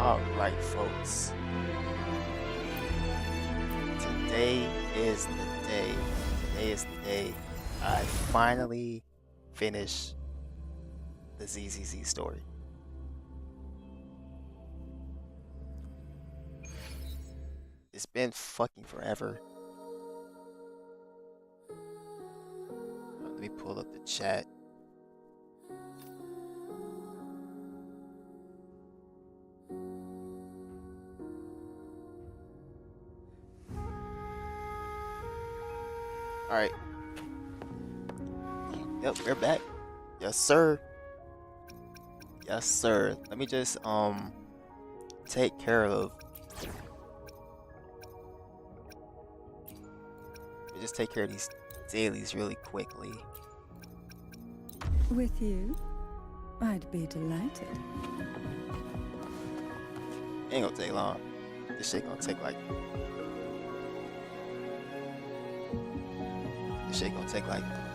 Alright, folks. Today is the day. Today is the day I finally finish the Zzz story. It's been fucking forever. Let me pull up the chat. Alright. Yep, we're back. Yes, sir. Yes, sir. Let me just take care of these dailies really quickly. With you, I'd be delighted. Ain't gonna take long. This shit gonna take like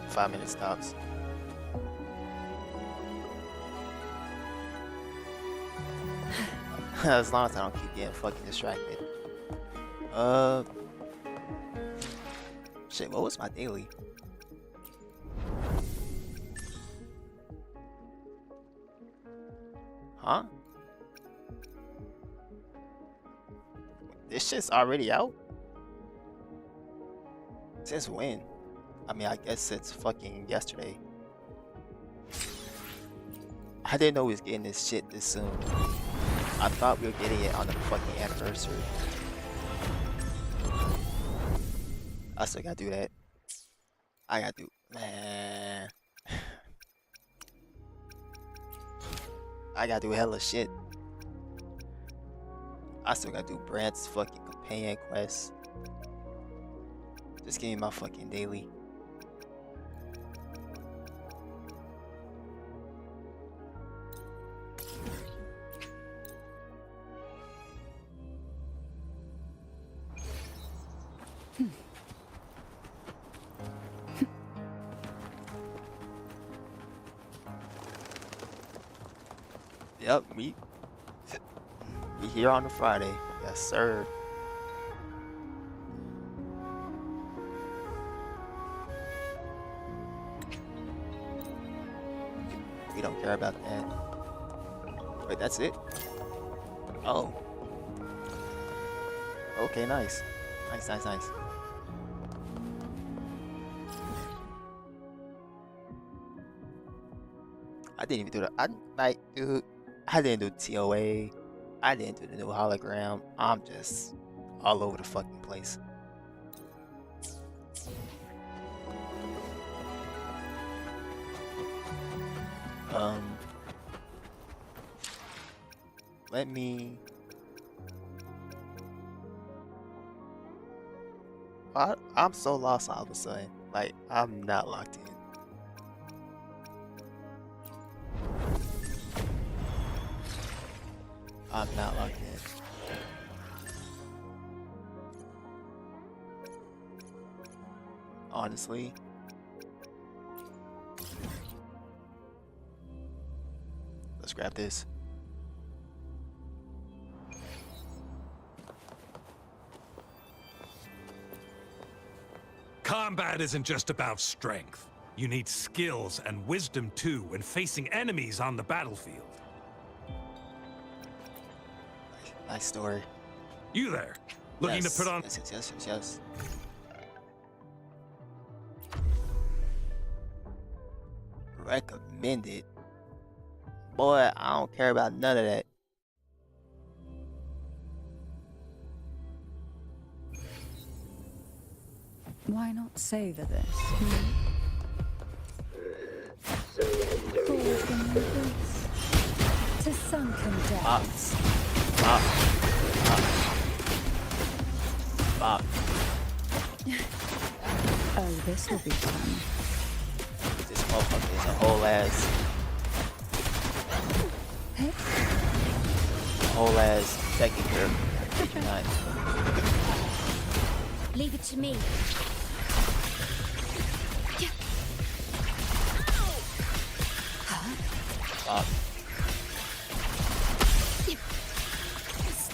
5 minutes tops. As long as I don't keep getting fucking distracted. Shit, what was my daily? Huh? This shit's already out? Since when? I mean, I guess it's fucking yesterday. I didn't know we was getting this shit this soon. I thought we were getting it on the fucking anniversary. I still gotta do that. I gotta do, man. I gotta do hella shit. I still gotta do Brant's fucking companion quest. Just give me my fucking daily. Yep, we here on a Friday. Yes, sir. We don't care about that. Wait, that's it? Oh. Okay, nice. Nice. I didn't even do that. Dude, I didn't do TOA. I didn't do the new hologram. I'm just all over the fucking place. Let me. I'm so lost all of a sudden. Like, I'm not locked in. I'm not locked in. Honestly. Let's grab this. Combat isn't just about strength. You need skills and wisdom too when facing enemies on the battlefield. Nice story. You there? Looking to put on... Yes. Recommended. Boy, I don't care about none of that. Why not savor this? Forward in your boots to sunken depths. Oh, this will be fun. This motherfucker is a whole ass taking care of me. Leave it to me.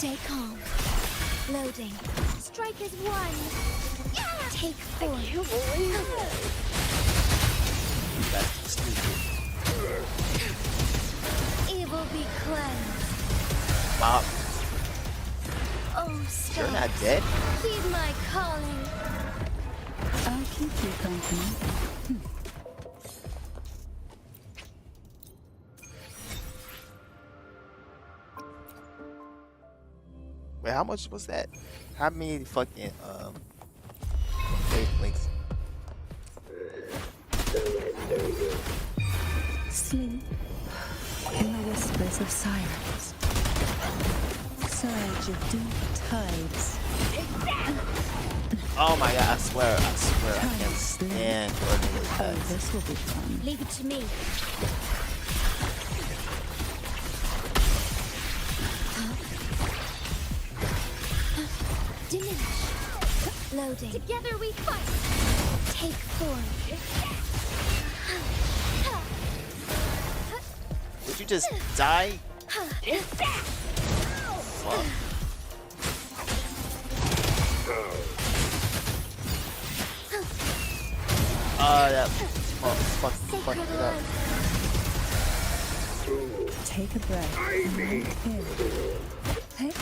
Stay calm. Loading. Strike is one. Take four. That's stupid. Evil be cleansed. Wow, Oh, stop. you're not dead? Heed my calling. I'll keep you company. Wait, how much was that? How many fucking wavelengths? Sleep in the whispers of silence. Surge of deep tides. Oh my god, I swear, I can't stand ordinary Oh, cuts. this will be fun. Leave it to me. Diminish. Loading. Together we fight. Take form. Would you just die? Fuck. That fuck Sacred it up. light. Take a breath. In. Hey.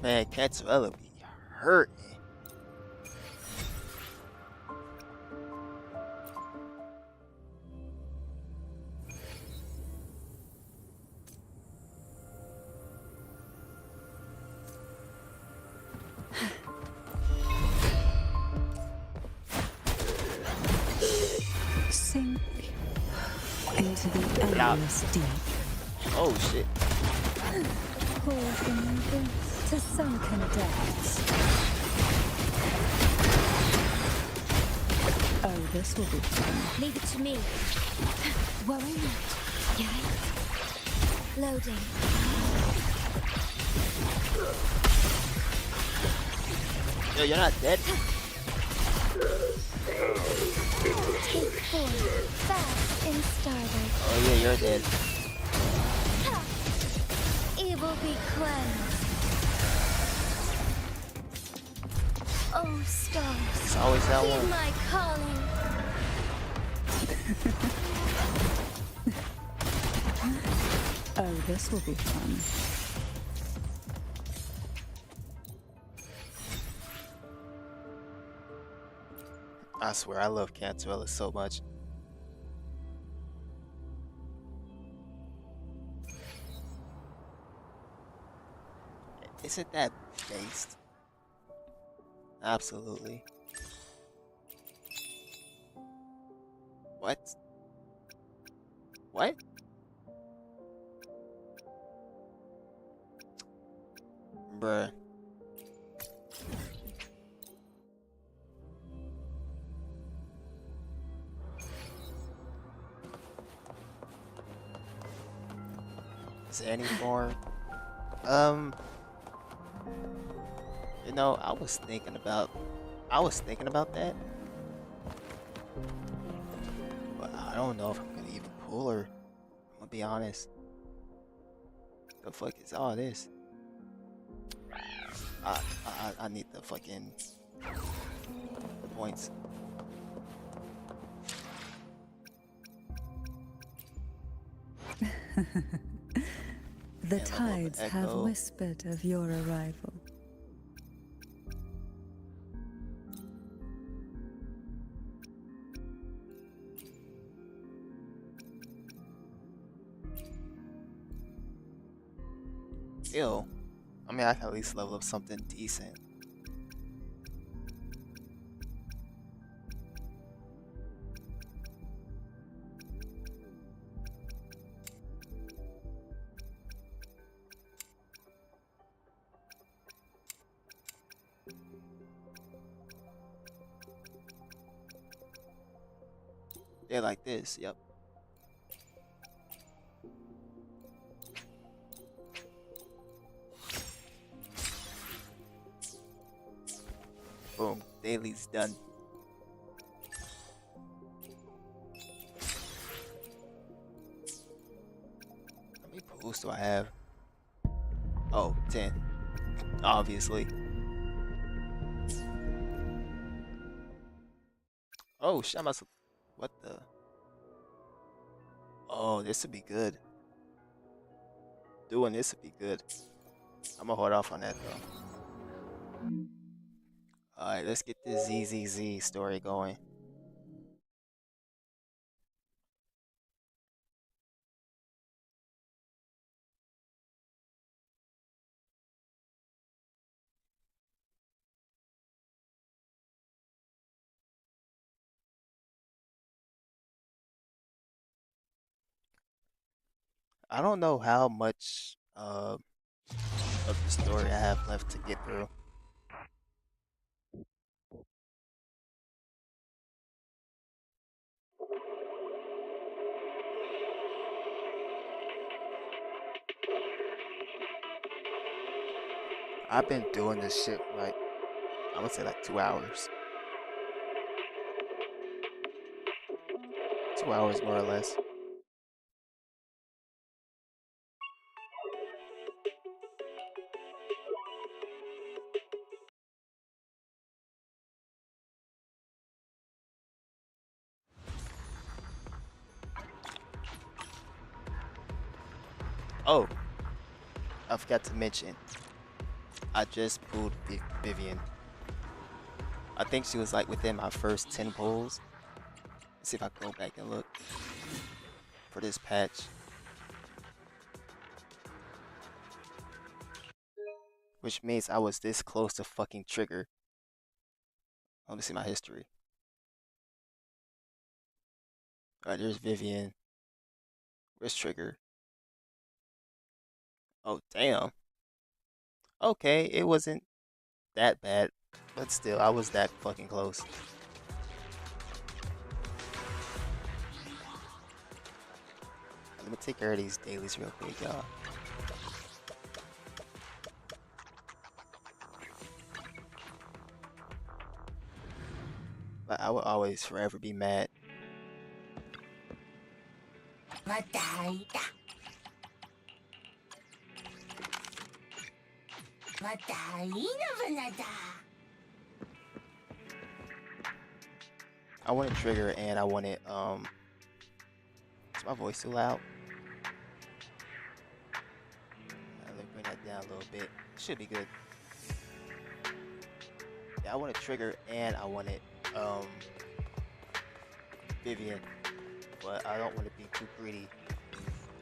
Man, Catarella be hurting. Sink into the endless deep. Oh shit. Pour from my boots to sunken depths. Oh, this will be fun. Leave it to me. Worry not. Yes. Loading. Yo, you're not dead? Take form. Fast in starlight. Oh yeah, you're dead. Evil be cleansed. Oh, stars. It's always that Heed one. my calling. Oh, this will be fun. I swear, I love Cantarella so much. Isn't that based? Absolutely. What? What? Bruh. Is there any more? You know, I was thinking about that, but I don't know if I'm gonna even pull her. I'm gonna be honest. The fuck is all this? I need the fucking the points. The Yeah, tides have echo. whispered of your arrival. Still, I mean, I can at least level up something decent. Yeah, like this, yep. Boom, daily's done. boost do I have? Oh, 10. Obviously. Oh, shit, I must. What the? Oh, this would be good. Doing this would be good. I'm gonna hold off on that though. Alright, let's get this Zzz story going. I don't know how much of the story I have left to get through. I've been doing this shit like I would say like 2 hours. 2 hours more or less. Oh, I forgot to mention. I just pulled Vivian. I think she was like within my first 10 pulls. Let's see if I can go back and look for this patch. Which means I was this close to fucking trigger. Let me see my history. Alright, there's Vivian. Where's Trigger? Oh, damn. Okay, it wasn't that bad. But still, I was that fucking close. Let me take care of these dailies real quick, y'all. But I will always forever be mad. I want to trigger and I want it, is my voice too loud? Let me bring that down a little bit. Should be good. Yeah, I want to trigger and I want it, Vivian. But I don't want to be too greedy.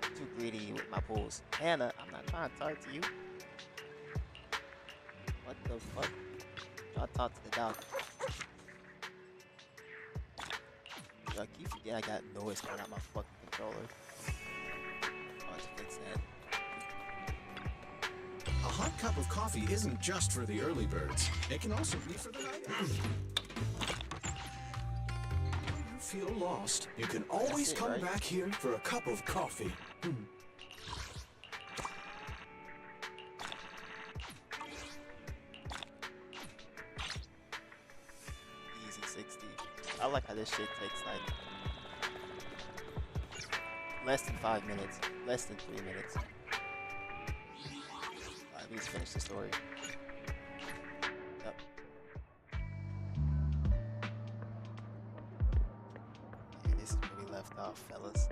Too greedy with my pulls. Hannah, I'm not trying to talk to you. What the fuck? Y'all talk to the doctor. Yo, I keep forgetting I got noise coming out my fucking controller. Oh, to fix that. A hot cup of coffee isn't just for the early birds. It can also be for the night owls. When you feel lost, you can always come back here for a cup of coffee. Easy 60. I like how this shit takes like less than 5 minutes, less than 3 minutes. Alright, we just finished the story. Yep. And this is where we left off, fellas.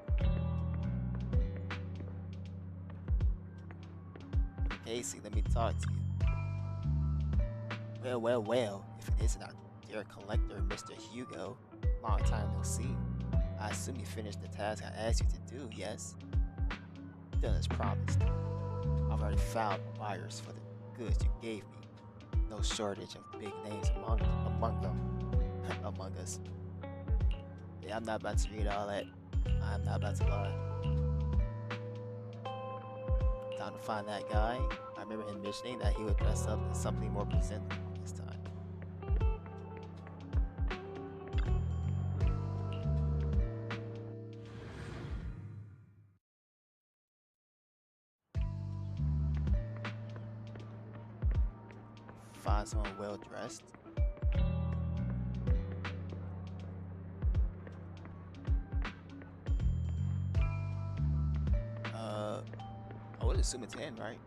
Casey, let me talk to you. Well, if it isn't our dear collector, Mr. Hugo, long time no see. I assume you finished the task I asked you to do, yes? Done as promised. I've already found buyers for the goods you gave me. No shortage of big names among them. Among us. Yeah, I'm not about to read all that. I'm not about to lie. Time to find that guy. I remember him mentioning that he would dress up in something more presentable this time. Find someone well dressed. would assume it's in, right?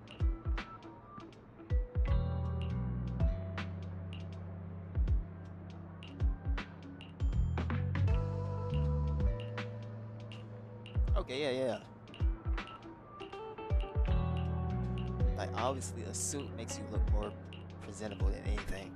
Okay, yeah. Like, obviously, a suit makes you look more presentable than anything.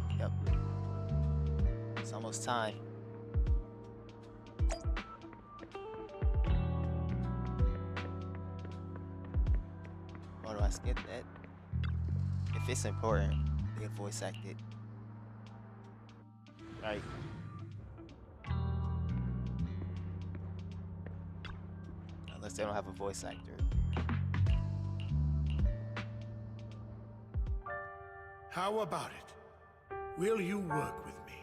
Yep. It's almost time. Or do I skip that? If it's important, they can voice act it. Right. Unless they don't have a voice actor. How about it? Will you work with me?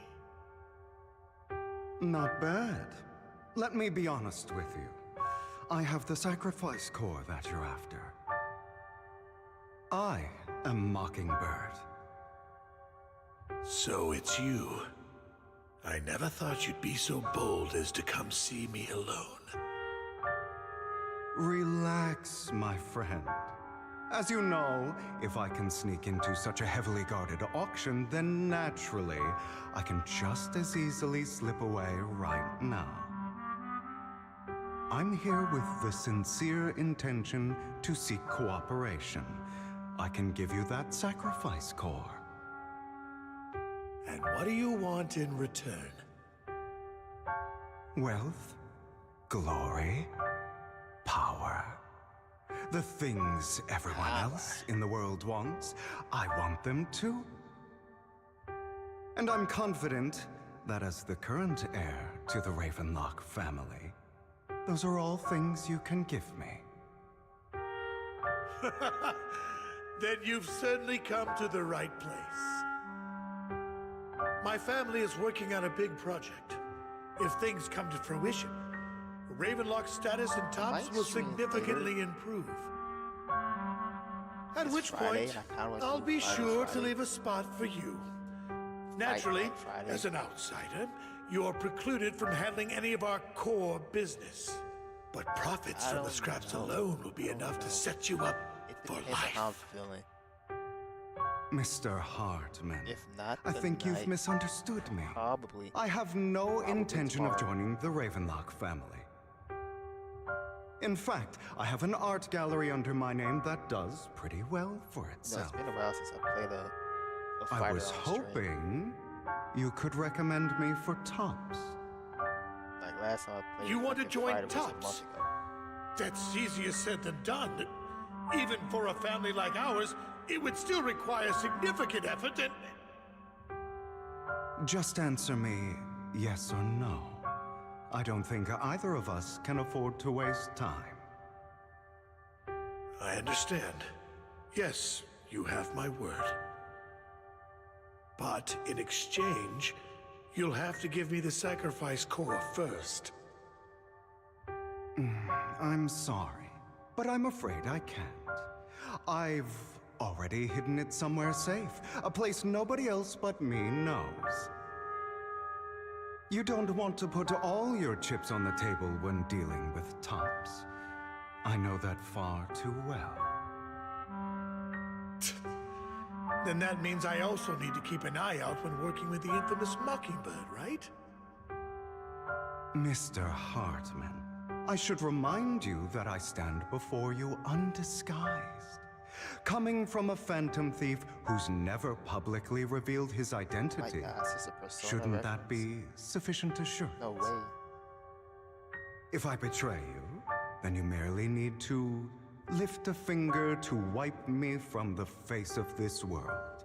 Not bad. Let me be honest with you. I have the sacrifice core that you're after. I am Mockingbird. So it's you. I never thought you'd be so bold as to come see me alone. Relax, my friend. As you know, if I can sneak into such a heavily guarded auction, then naturally, I can just as easily slip away right now. I'm here with the sincere intention to seek cooperation. I can give you that sacrifice core. And what do you want in return? Wealth, glory, power. The things everyone else in the world wants, I want them too. And I'm confident that as the current heir to the Ravenlock family, those are all things you can give me. Then you've certainly come to the right place. My family is working on a big project. If things come to fruition, Ravenlock's status in Tops will significantly improve. At which point, I'll be sure to leave a spot for you. Naturally, as an outsider, you're precluded from handling any of our core business. But profits from the scraps alone will be enough to set you up for life. Mr. Hartman, If not, I think you've misunderstood me. Probably. I have no intention of joining the Ravenlock family. In fact, I have an art gallery under my name that does pretty well for No, it's itself. been a while since I played a fighter I was on stream. hoping you could recommend me for Tops. Like last time I played. You want to fucking join fighter was a month Tops? ago. That's easier said than done. Even for a family like ours, it would still require significant effort and... Just answer me yes or no. I don't think either of us can afford to waste time. I understand. Yes, you have my word. But in exchange, you'll have to give me the sacrifice core first. I'm sorry, but I'm afraid I can't. I've already hidden it somewhere safe, a place nobody else but me knows. You don't want to put all your chips on the table when dealing with Tops. I know that far too well. Then that means I also need to keep an eye out when working with the infamous Mockingbird, right? Mr. Hartman, I should remind you that I stand before you undisguised. Coming from a phantom thief who's never publicly revealed his My identity, God, it's just a Persona shouldn't that reference. be sufficient assurance? No way. If I betray you, then you merely need to lift a finger to wipe me from the face of this world.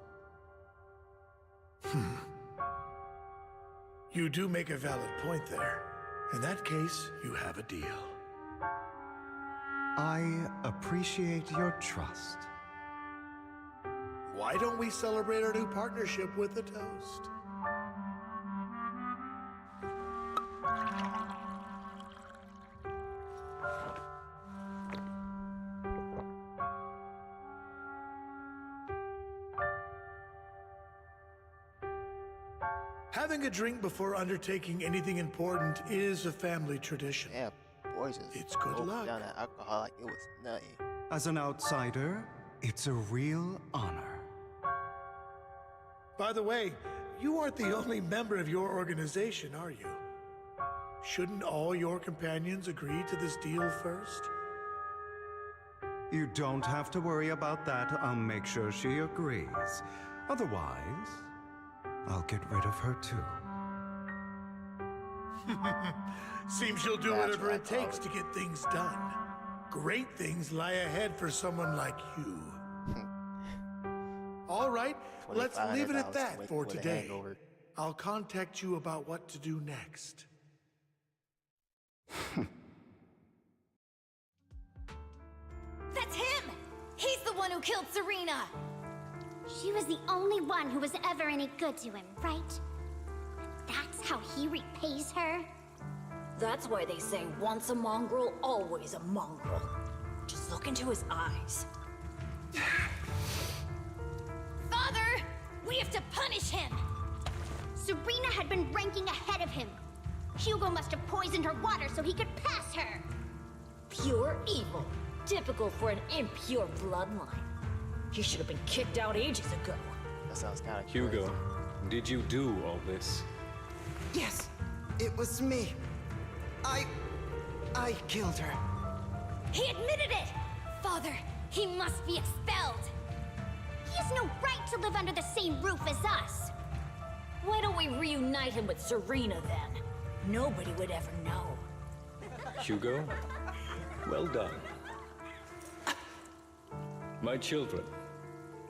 You do make a valid point there. In that case, you have a deal. I appreciate your trust. Why don't we celebrate our new partnership with a toast? Having a drink before undertaking anything important is a family tradition. Yeah, boys just It's good gulped luck. down that alcohol like it was nutty. As an outsider, it's a real honor. By the way, you aren't the only member of your organization, are you? Shouldn't all your companions agree to this deal first? You don't have to worry about that. I'll make sure she agrees. Otherwise, I'll get rid of her too. Seems you'll do That's whatever what I it takes thought. to get things done. Great things lie ahead for someone like you. All right, let's leave it at $2,500 that to for with a today. hangover. I'll contact you about what to do next. That's him! He's the one who killed Serena! She was the only one who was ever any good to him, right? That's how he repays her? That's why they say once a mongrel, always a mongrel. Just look into his eyes. Father! We have to punish him! Serena had been ranking ahead of him. Hugo must have poisoned her water so he could pass her. Pure evil. Typical for an impure bloodline. He should have been kicked out ages ago. That sounds kind of Hugo, did you do all this? Yes, it was me. I killed her. He admitted it! Father, he must be expelled! He has no right to live under the same roof as us. Why don't we reunite him with Serena then? Nobody would ever know. Hugo, well done. My children,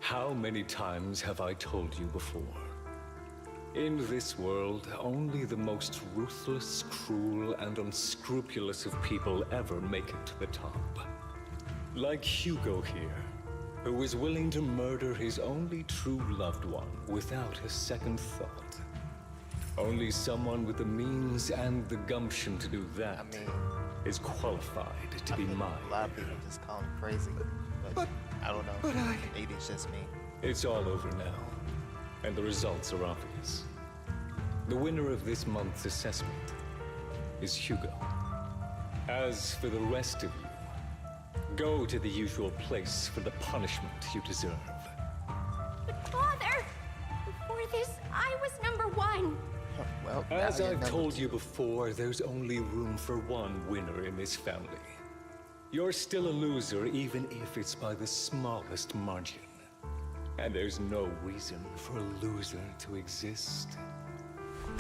how many times have I told you before? In this world, only the most ruthless, cruel, and unscrupulous of people ever make it to the top. Like Hugo here, who was willing to murder his only true loved one without a second thought. Only someone with the means and the gumption to do that is qualified to be mine. A lot of people just call him crazy, but I don't know. Maybe it's just me. It's all over now, and the results are obvious. The winner of this month's assessment is Hugo. As for the rest of you, go to the usual place for the punishment you deserve. But Father, before this, I was number one. Well, as now you're I've number told you two. before, there's only room for one winner in this family. You're still a loser, even if it's by the smallest margin. And there's no reason for a loser to exist.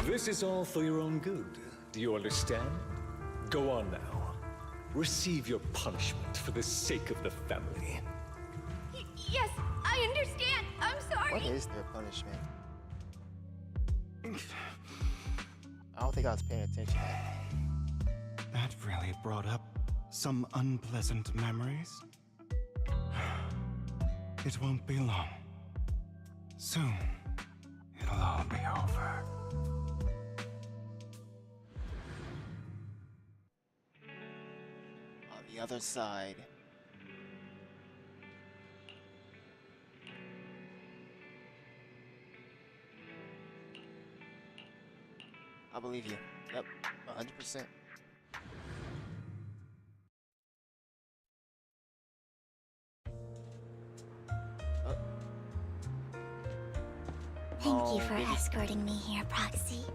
This is all for your own good. Do you understand? Go on now. Receive your punishment for the sake of the family. Yes, I understand. I'm sorry. What is their punishment? I don't think I was paying attention. That really brought up some unpleasant memories. It won't be long. Soon, it'll all be over. On the other side. I believe you. Yep, 100%. Thank you for escorting me here, Proxy.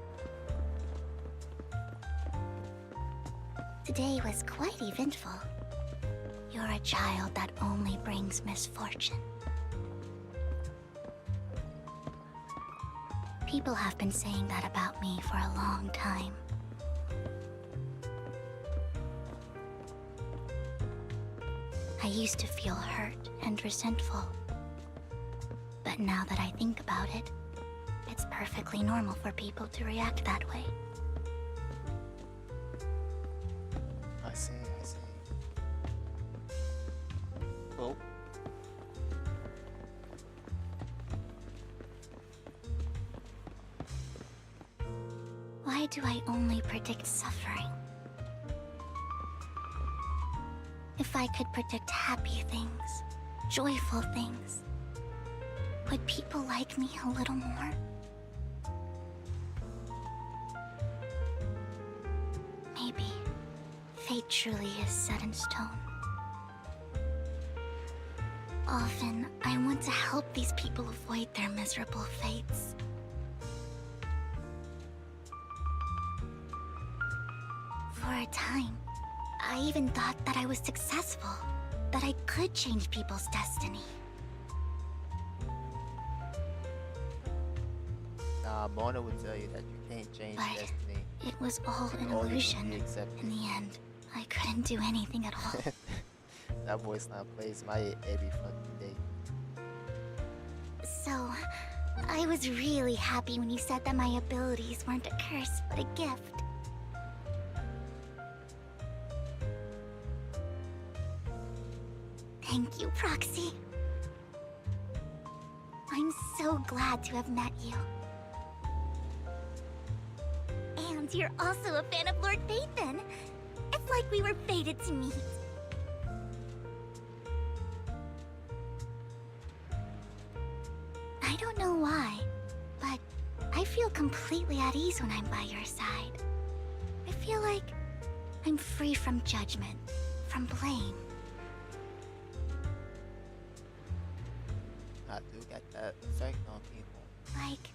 Today was quite eventful. You're a child that only brings misfortune. People have been saying that about me for a long time. I used to feel hurt and resentful. But now that I think about it, it's perfectly normal for people to react that way. I see, I see. Oh. Why do I only predict suffering? If I could predict happy things, joyful things, would people like me a little more? fate truly is set in stone. Often, I want to help these people avoid their miserable fates. For a time, I even thought that I was successful, that I could change people's destiny. Mona would tell you that you can't change destiny. It was all an illusion. In the end, I couldn't do anything at all. That voice line plays my head every fucking day. So, I was really happy when you said that my abilities weren't a curse, but a gift. Thank you, Proxy. I'm so glad to have met you. And you're also a fan of Lord Phaethon. It's like we were fated to meet. I don't know why, but I feel completely at ease when I'm by your side. I feel like I'm free from judgment, from blame. I do get that effect on people. Like,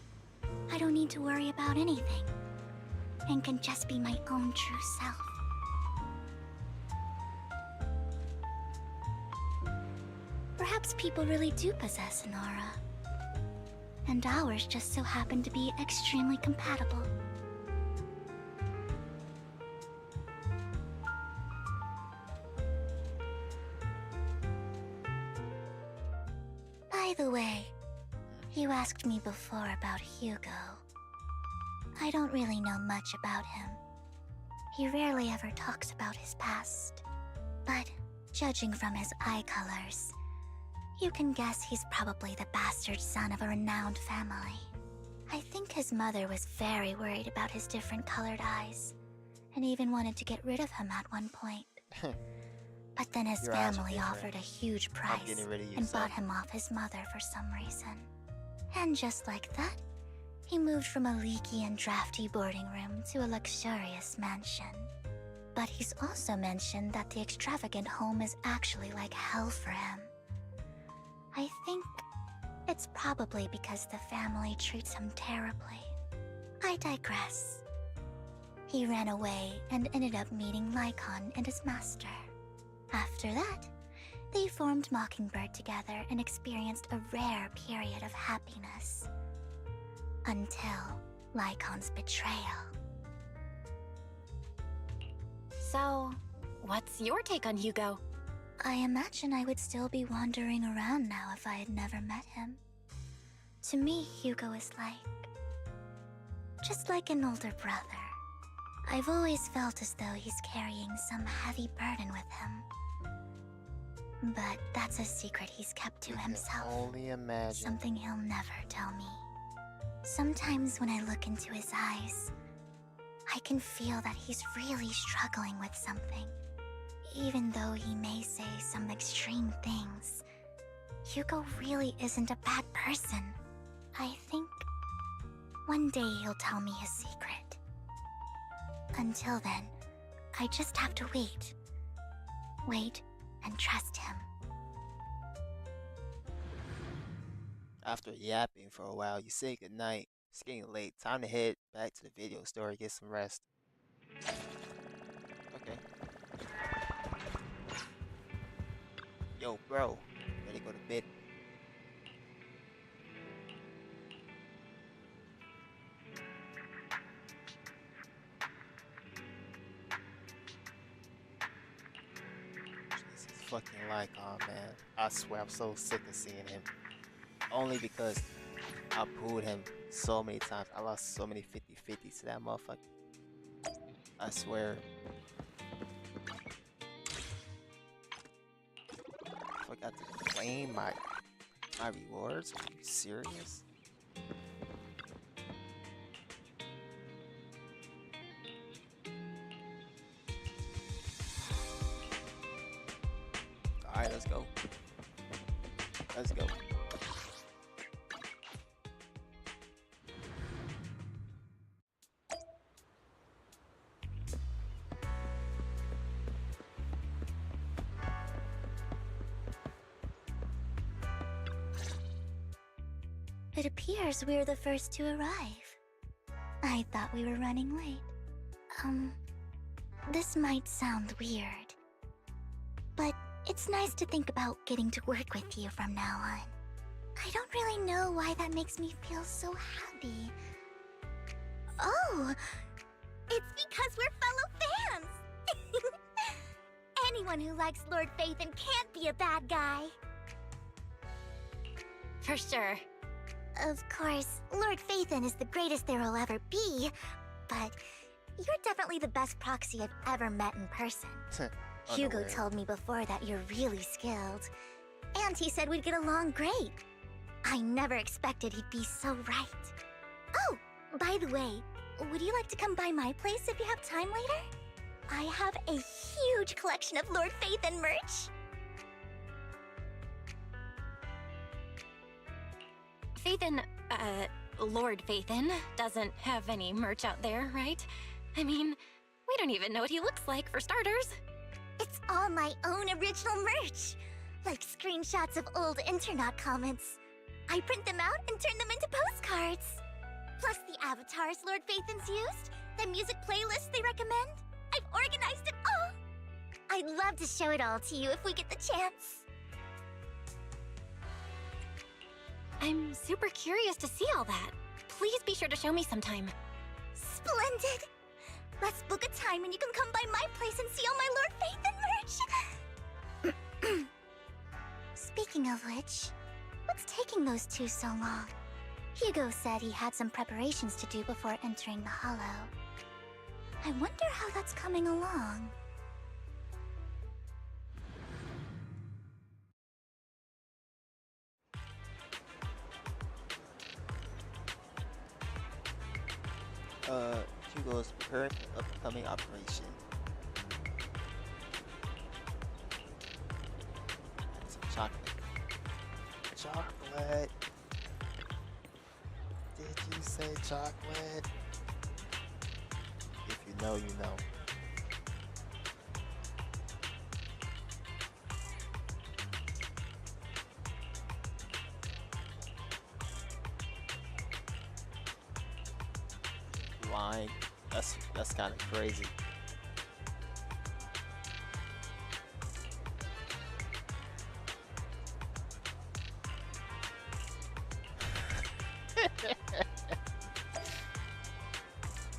I don't need to worry about anything, and can just be my own true self. Perhaps people really do possess an aura, and ours just so happen to be extremely compatible. By the way, you asked me before about Hugo. I don't really know much about him. He rarely ever talks about his past. But judging from his eye colors, you can guess he's probably the bastard son of a renowned family. I think his mother was very worried about his different colored eyes, and even wanted to get rid of him at one point. But then his family offered a huge price and bought him off his mother for some reason. And just like that, he moved from a leaky and drafty boarding room to a luxurious mansion. But he's also mentioned that the extravagant home is actually like hell for him. I think it's probably because the family treats him terribly. I digress. He ran away and ended up meeting Lycon and his master. After that, they formed Mockingbird together and experienced a rare period of happiness. Until Lycon's betrayal. So, what's your take on Hugo? I imagine I would still be wandering around now if I had never met him. To me, Hugo is just like an older brother. I've always felt as though he's carrying some heavy burden with him. But that's a secret he's kept to himself. Only imagine. Something he'll never tell me. Sometimes when I look into his eyes, I can feel that he's really struggling with something. Even though he may say some extreme things, Hugo really isn't a bad person. I think one day he'll tell me his secret. Until then, I just have to wait. Wait and trust him. After yapping for a while, you say goodnight. It's getting late. Time to head back to the video store, get some rest. Okay. Yo, bro. Ready to go to bed? This is fucking Lycon, man. I swear I'm so sick of seeing him. Only because I pulled him so many times. I lost so many 50-50s to that motherfucker. I swear. I forgot to claim my rewards. Are you serious? Alright, let's go. Let's go. It appears we're the first to arrive. I thought we were running late. This might sound weird, but it's nice to think about getting to work with you from now on. I don't really know why that makes me feel so happy. Oh, it's because we're fellow fans! Anyone who likes Lord Phaethon can't be a bad guy. For sure. Of course, Lord Phaethon is the greatest there will ever be, but you're definitely the best proxy I've ever met in person. Hugo told me before that you're really skilled, and he said we'd get along great. I never expected he'd be so right. Oh, by the way, would you like to come by my place if you have time later? I have a huge collection of Lord Phaethon merch. Lord Phaethon doesn't have any merch out there, right? I mean, we don't even know what he looks like, for starters. It's all my own original merch, like screenshots of old internet comments. I print them out and turn them into postcards. Plus the avatars Lord Phaethon's used, the music playlists they recommend. I've organized it all. I'd love to show it all to you if we get the chance. I'm super curious to see all that. Please be sure to show me sometime. Splendid! Let's book a time and you can come by my place and see all my Lord Phaethon merch! Speaking of which, what's taking those two so long? Hugo said he had some preparations to do before entering the Hollow. I wonder how that's coming along. Hugo's preparing for upcoming operation. Some chocolate. Chocolate. Did you say chocolate? If you know, you know. Lying. That's kind of crazy.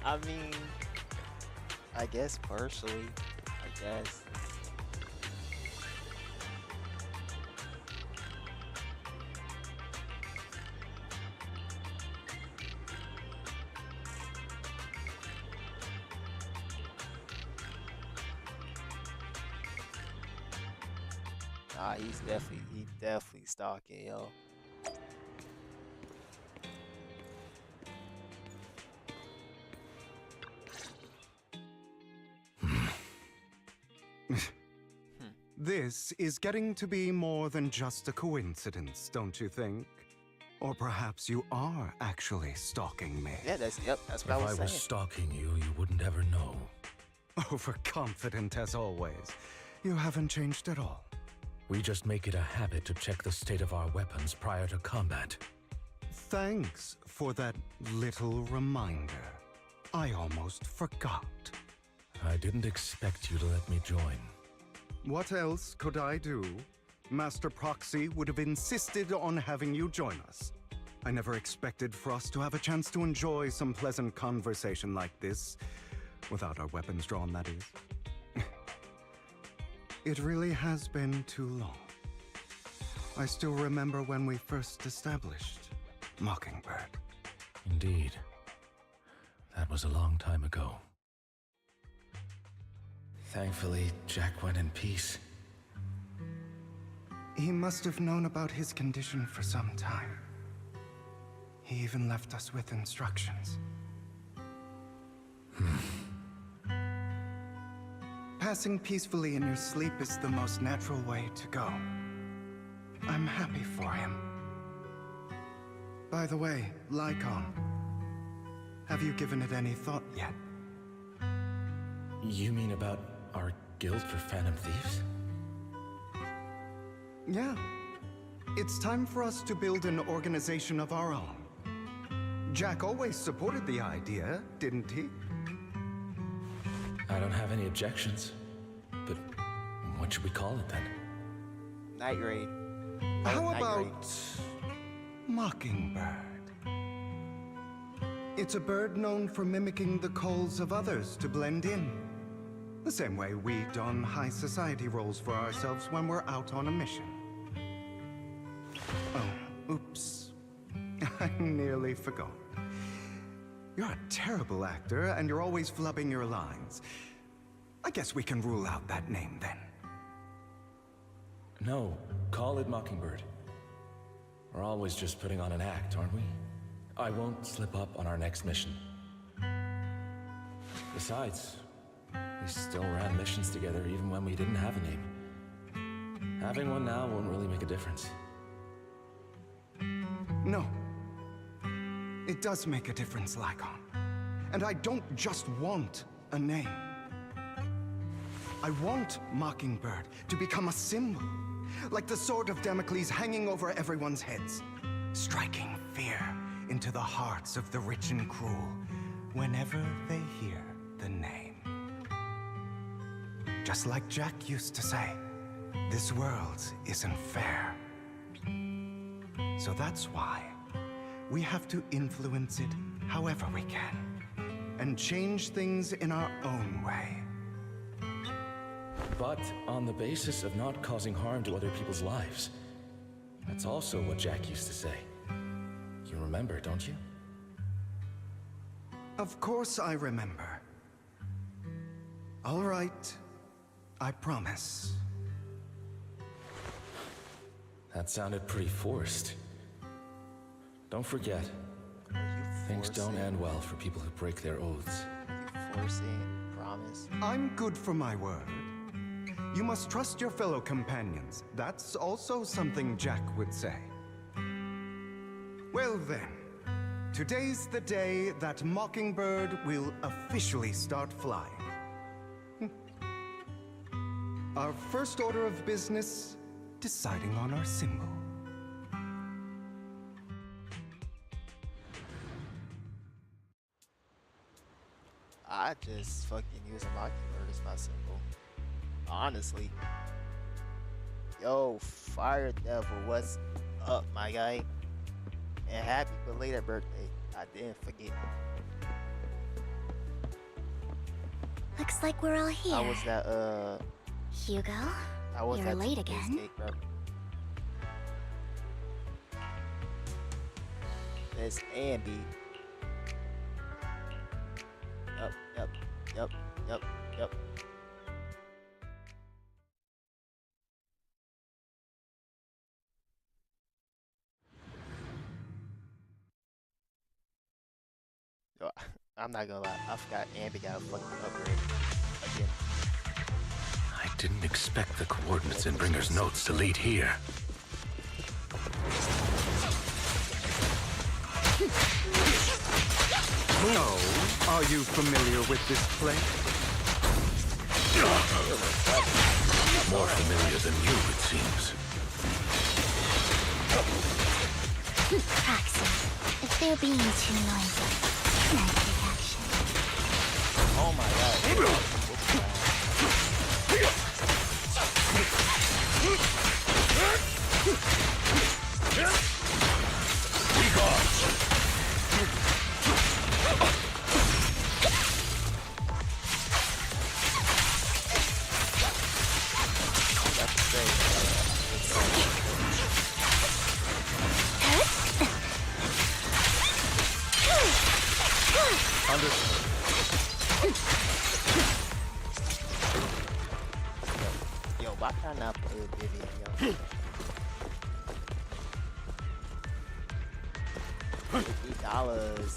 I mean, I guess partially, I guess. Nah, he's definitely stalking, yo. This is getting to be more than just a coincidence, don't you think? Or perhaps you are actually stalking me. Yeah, that's what I was saying. If I was stalking you, you wouldn't ever know. Overconfident as always. You haven't changed at all. We just make it a habit to check the state of our weapons prior to combat. Thanks for that little reminder. I almost forgot. I didn't expect you to let me join. What else could I do? Master Proxy would have insisted on having you join us. I never expected for us to have a chance to enjoy some pleasant conversation like this. Without our weapons drawn, that is. It really has been too long. I still remember when we first established Mockingbird. Indeed. That was a long time ago. Thankfully, Jack went in peace. He must have known about his condition for some time. He even left us with instructions. Passing peacefully in your sleep is the most natural way to go. I'm happy for him. By the way, Lycon, have you given it any thought yet? You mean about our guild for Phantom Thieves? Yeah. It's time for us to build an organization of our own. Jack always supported the idea, didn't he? I don't have any objections. But what should we call it then? Night Raid. How Night about Raid. Mockingbird? It's a bird known for mimicking the calls of others to blend in. The same way we don high society roles for ourselves when we're out on a mission. Oh, oops. I nearly forgot. You're a terrible actor, and you're always flubbing your lines. I guess we can rule out that name, then. No, call it Mockingbird. We're always just putting on an act, aren't we? I won't slip up on our next mission. Besides, we still ran missions together even when we didn't have a name. Having one now won't really make a difference. No. It does make a difference, Lycon. And I don't just want a name. I want Mockingbird to become a symbol, like the sword of Damocles hanging over everyone's heads, striking fear into the hearts of the rich and cruel whenever they hear the name. Just like Jack used to say, this world isn't fair. So that's why we have to influence it however we can, and change things in our own way. But on the basis of not causing harm to other people's lives. That's also what Jack used to say. You remember, don't you? Of course I remember. All right, I promise. That sounded pretty forced. Don't forget, things don't end well for people who break their oaths. Are you forcing promise? I'm good for my word. You must trust your fellow companions. That's also something Jack would say. Well then, today's the day that Mockingbird will officially start flying. Our first order of business, deciding on our symbol. I just fucking use a Mockingbird as my symbol. Honestly. Yo, Fire Devil, what's up, my guy? And happy belated birthday. I didn't forget. Looks like we're all here. How was that, Hugo, how was you're that late cheesecake, again. bro? Miss Andy. Yep. Yo, I'm not gonna lie, I forgot Ambi got a fucking upgrade again. I didn't expect the coordinates in Bringer's notes to lead here. Hello, are you familiar with this place? More familiar than you, it seems. Proxy, if they're being too noisy, can I take action? Oh my god. Yo, why can't I play with Vivian, yo? $50.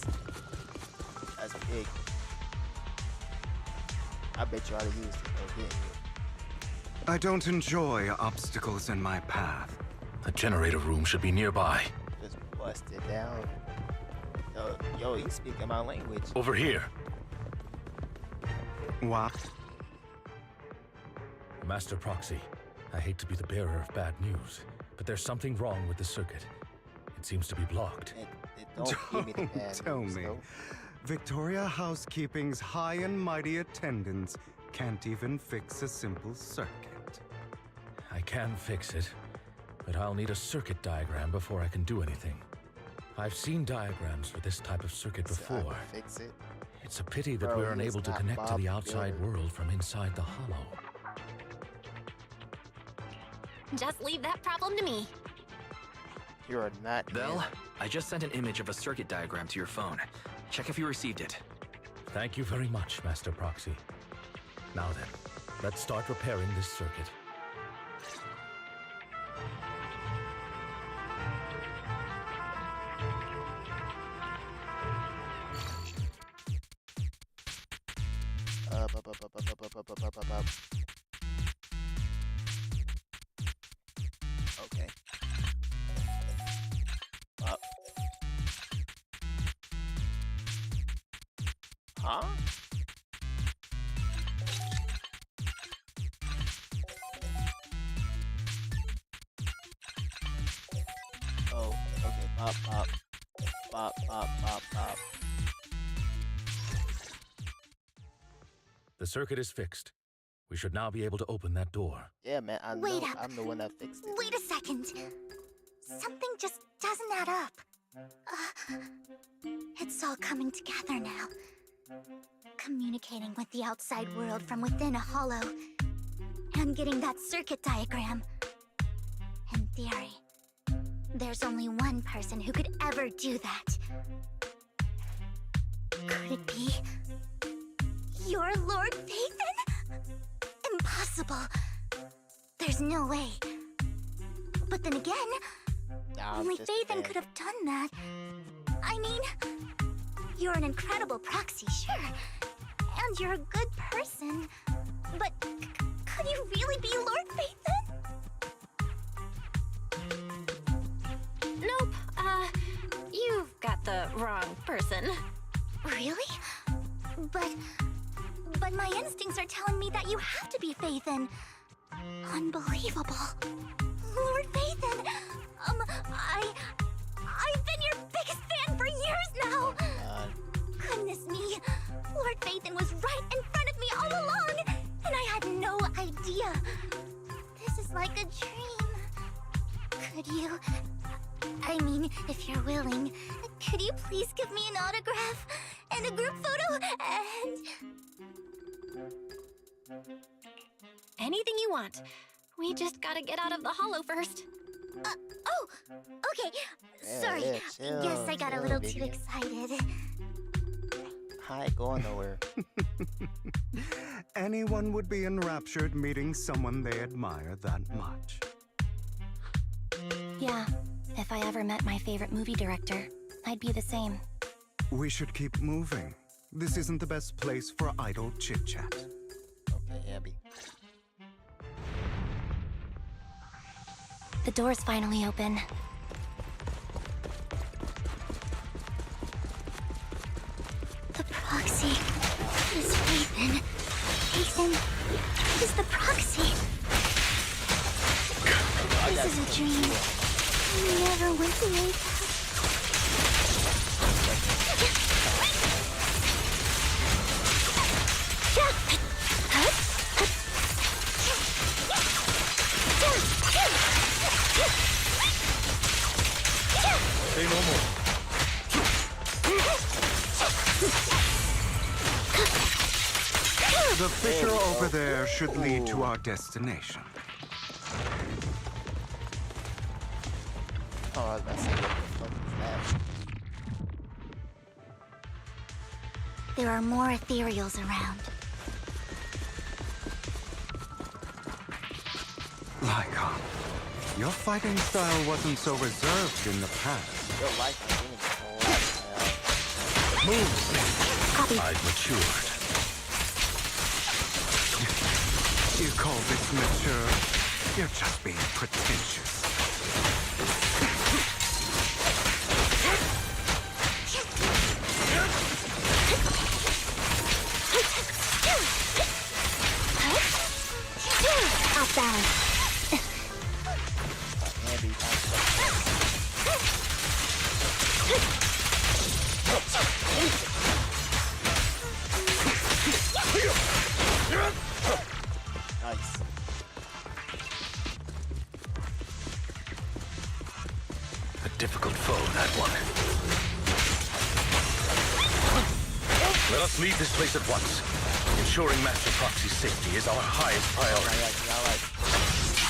That's big. I bet you ought to use it, though, didn't you? I don't enjoy obstacles in my path. The generator room should be nearby. Just bust it down. Yo, you speaking my language. Over here. What? Master Proxy, I hate to be the bearer of bad news, but there's something wrong with the circuit. It seems to be blocked. Don't give me the bad tell news, me. though. Victoria Housekeeping's high and mighty attendants can't even fix a simple circuit. I can fix it, but I'll need a circuit diagram before I can do anything. I've seen diagrams for this type of circuit So I can before. fix it. It's a pity that Bro, we're he is unable to not connect to Bob the outside Builder. world from inside the hollow. Just leave that problem to me. You are not. Belle, I just sent an image of a circuit diagram to your phone. Check if you received it. Thank you very much, Master Proxy. Now then, let's start repairing this circuit. Okay. Up. Huh? Oh, okay. Pop, pop. Pop, pop, pop, pop. The circuit is fixed. We should now be able to open that door. Yeah, man, I Wait know. up. I'm the one that fixed it. Wait a second. Something just doesn't add up. It's all coming together now. Communicating with the outside world from within a hollow. And getting that circuit diagram. In theory, there's only one person who could ever do that. Could it be your Lord Phaethon? Impossible. There's no way. But then again, only Phaethon could have done that. I mean, you're an incredible proxy, sure. And you're a good person. But could you really be Lord Phaethon? Nope, you've got the wrong person. Really? But my instincts are telling me that you have to be Phaethon. Unbelievable. Lord Phaethon, I've been your biggest fan for years now. Goodness me, Lord Phaethon was right in front of me all along, and I had no idea. This is like a dream. Could you, I mean, if you're willing, could you please give me an autograph and a group photo and... Anything you want. We just gotta get out of the hollow first. Oh, okay. Sorry. chill, Guess I got a chill, little baby. too excited. I ain't going nowhere. Anyone would be enraptured meeting someone they admire that much. Yeah, if I ever met my favorite movie director, I'd be the same. We should keep moving. This isn't the best place for idle chit-chat. Okay, Abby. The door's finally open. The proxy is Phaethon. Phaethon is the proxy. This is a dream. We never went the way back. Say no more. The fissure over there should lead to our destination. Oh, I was about to say, what the fuck is that? There are more ethereals around. Lycon, your fighting style wasn't so reserved in the past. Your life is getting a whole lot, Move! Copy. I've matured. You call this mature? You're just being pretentious. Off balance. Abby, difficult foe, that one. Let us leave this place at once. Ensuring Master Proxy's safety is our highest priority.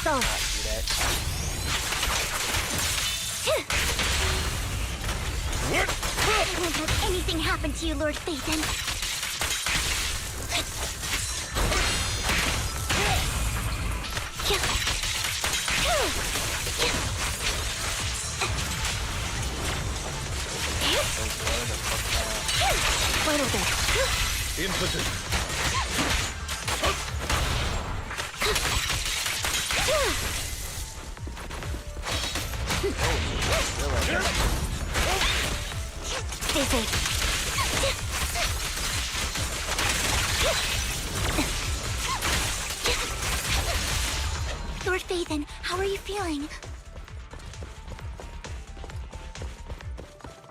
So. What? I won't let anything happen to you, Lord Phaethon. Right over there. In position. Stay safe. Lord Phaethon, how are you feeling?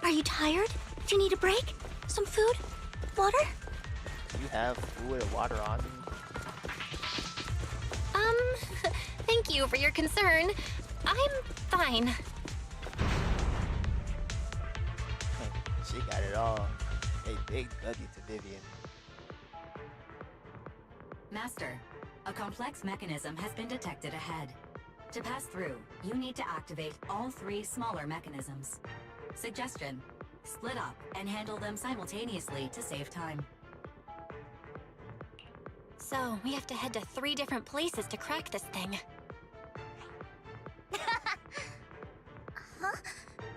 Are you tired? Do you need a break? Some food? Water? Do you have food and water on you? Thank you for your concern. I'm fine. She got it all. A big W to Vivian. Master, a complex mechanism has been detected ahead. To pass through, you need to activate all 3 smaller mechanisms. Suggestion: split up and handle them simultaneously to save time. So, we have to head to 3 different places to crack this thing. Huh?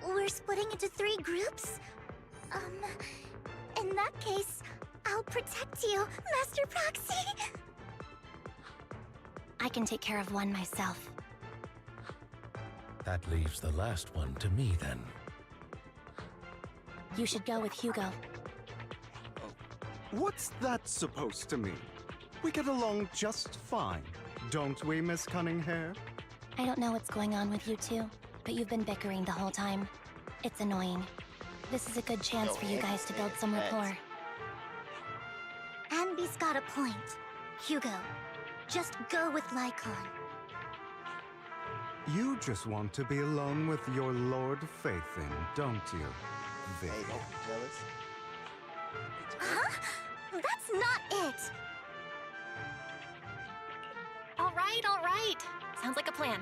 We're splitting into 3 groups? In that case, I'll protect you, Master Proxy. I can take care of one myself. That leaves the last one to me, then. You should go with Hugo. What's that supposed to mean? We get along just fine, don't we, Miss Cunninghair? I don't know what's going on with you two, but you've been bickering the whole time. It's annoying. This is a good chance for you guys to build some rapport. Anby's got a point. Hugo, just go with Lycon. You just want to be alone with your Lord Phaethon, don't you, Viv? Hey, don't be jealous. Huh? That's not it! All right. Sounds like a plan.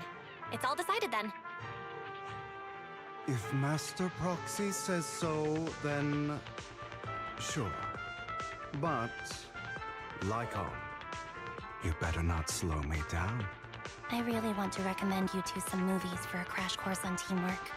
It's all decided then. If Master Proxy says so, then sure. But, Lycon, you better not slow me down. I really want to recommend you two some movies for a crash course on teamwork.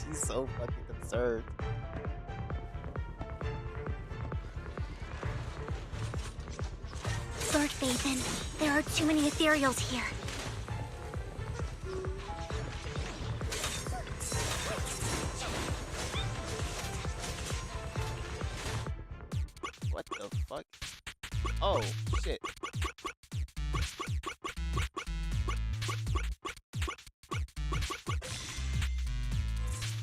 She's so fucking absurd. Lord Phaethon, there are too many ethereals here. What the fuck? Oh, shit.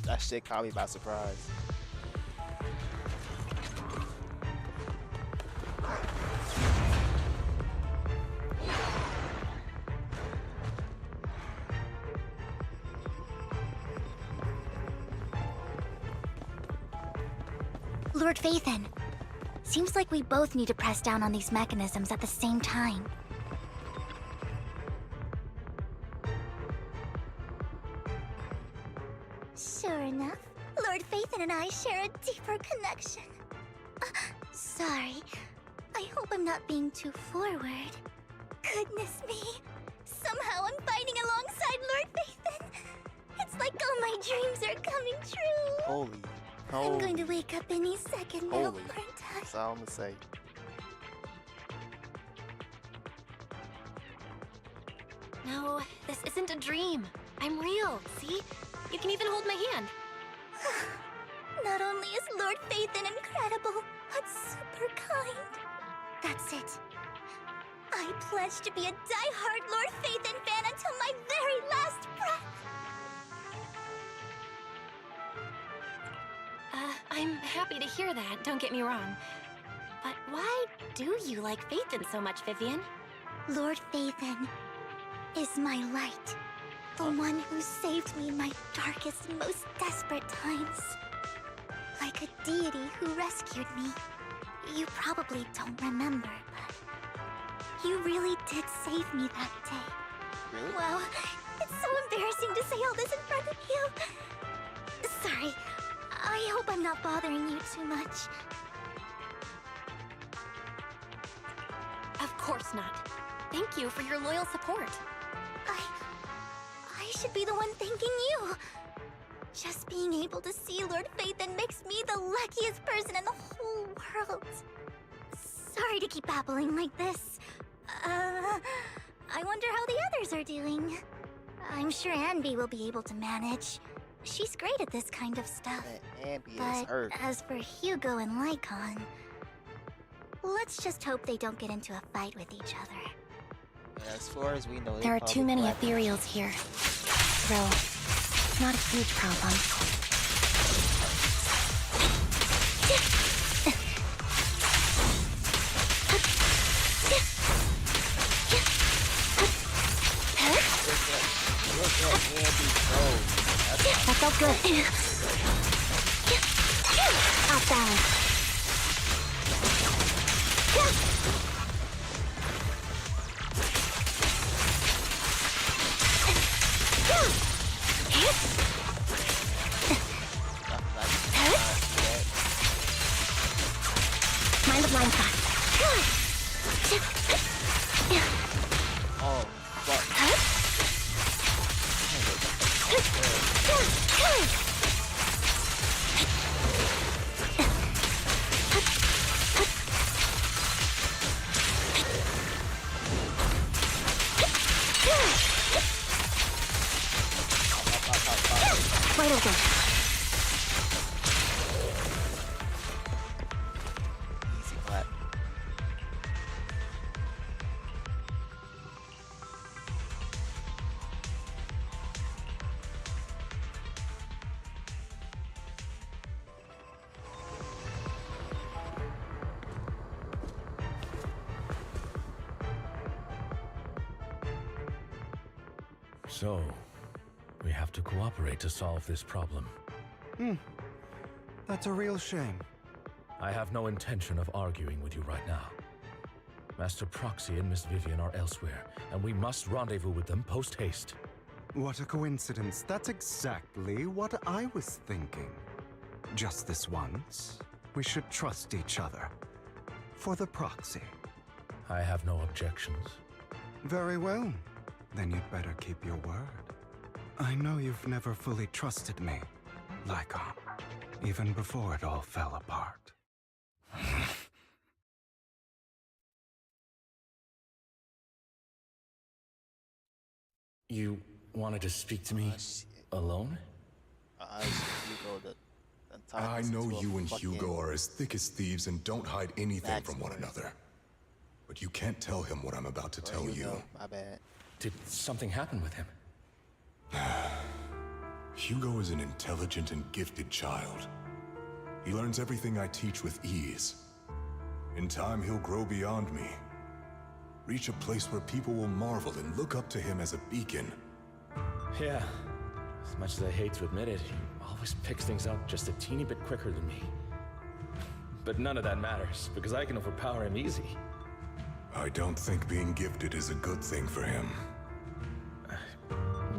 That shit caught me by surprise. Lord Phaethon, seems like we both need to press down on these mechanisms at the same time. Sure enough, Lord Phaethon and I share a deeper connection. Sorry, I hope I'm not being too forward. Goodness me, somehow I'm fighting alongside Lord Phaethon. It's like all my dreams are coming true. Holy. I'm going to wake up any second now, aren't I? That's all I'm gonna say. No, this isn't a dream. I'm real, see? You can even hold my hand. Not only is Lord Phaethon incredible, but super kind. That's it. I I pledge to be a die-hard Lord Phaethon fan until my very last breath. I'm happy to hear that, don't get me wrong. But why do you like Phaethon so much, Vivian? Lord Phaethon is my light. The one who saved me in my darkest, most desperate times. Like a deity who rescued me. You probably don't remember, but you really did save me that day. Really? Wow, it's so embarrassing to say all this in front of you. Sorry, I hope I'm not bothering you too much. Of course not. Thank you for your loyal support. I should be the one thanking you. Just being able to see Lord Phaethon makes me the luckiest person in the whole world. Sorry to keep babbling like this. I wonder how the others are doing. I'm sure Anby will be able to manage. She's great at this kind of stuff. Anby is But hurt. as for Hugo and Lycon, let's just hope they don't get into a fight with each other. And as far as we know, There are too many ethereals here. Though, it's not a huge problem. That felt good. Off balance. Mind the blind spot. Oh, fuck. Wide open. Easy clap. So, we have to cooperate to solve this problem. That's a real shame. I have no intention of arguing with you right now. Master Proxy and Miss Vivian are elsewhere, and we must rendezvous with them post-haste. What a coincidence. That's exactly what I was thinking. Just this once, we should trust each other. For the proxy. I have no objections. Very well. Then you'd better keep your word. I know you've never fully trusted me, Lycon, even before it all fell apart. You wanted to speak to me alone? I know you and Hugo are as thick as thieves and don't hide anything from one another. But you can't tell him what I'm about to tell you. My bad. Did something happen with him? Hugo is an intelligent and gifted child. He learns everything I teach with ease. In time, he'll grow beyond me. Reach a place where people will marvel and look up to him as a beacon. Yeah. As much as I hate to admit it, he always picks things up just a teeny bit quicker than me. But none of that matters, because I can overpower him easy. I don't think being gifted is a good thing for him.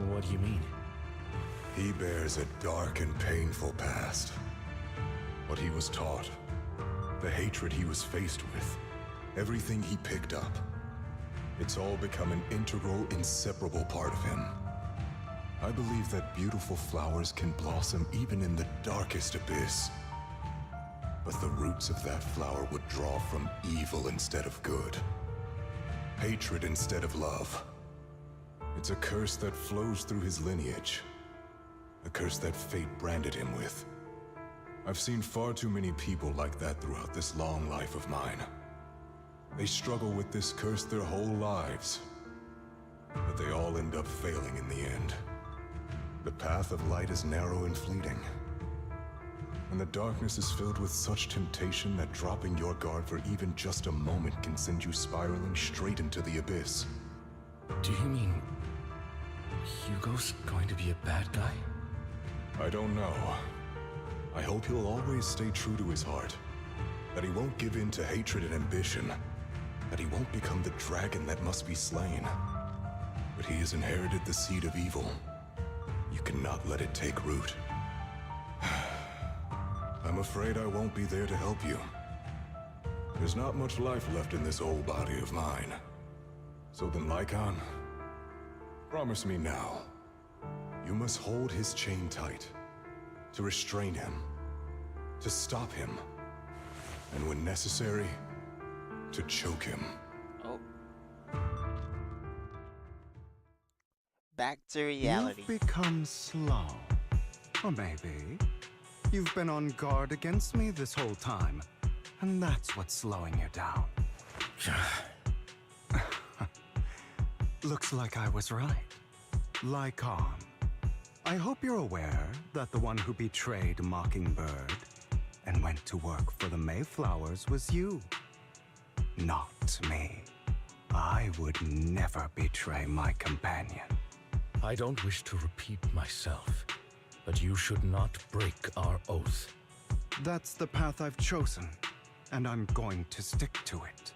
What do you mean? He bears a dark and painful past. What he was taught, the hatred he was faced with, everything he picked up. It's all become an integral, inseparable part of him. I believe that beautiful flowers can blossom even in the darkest abyss. But the roots of that flower would draw from evil instead of good. Hatred instead of love. It's a curse that flows through his lineage. A curse that fate branded him with. I've seen far too many people like that throughout this long life of mine. They struggle with this curse their whole lives, but they all end up failing in the end. The path of light is narrow and fleeting, and the darkness is filled with such temptation that dropping your guard for even just a moment can send you spiraling straight into the abyss. Do you mean Hugo's going to be a bad guy? I don't know. I hope he'll always stay true to his heart, that he won't give in to hatred and ambition, that he won't become the dragon that must be slain. But he has inherited the seed of evil. You cannot let it take root. I'm afraid I won't be there to help you. There's not much life left in this old body of mine. So then, Lycon, promise me now, you must hold his chain tight, to restrain him, to stop him, and when necessary, to choke him. Oh. Back to reality. You've become slow. Or maybe you've been on guard against me this whole time, and that's what's slowing you down. Looks like I was right. Lycon, I hope you're aware that the one who betrayed Mockingbird and went to work for the Mayflowers was you. Not me. I would never betray my companion. I don't wish to repeat myself, but you should not break our oath. That's the path I've chosen, and I'm going to stick to it.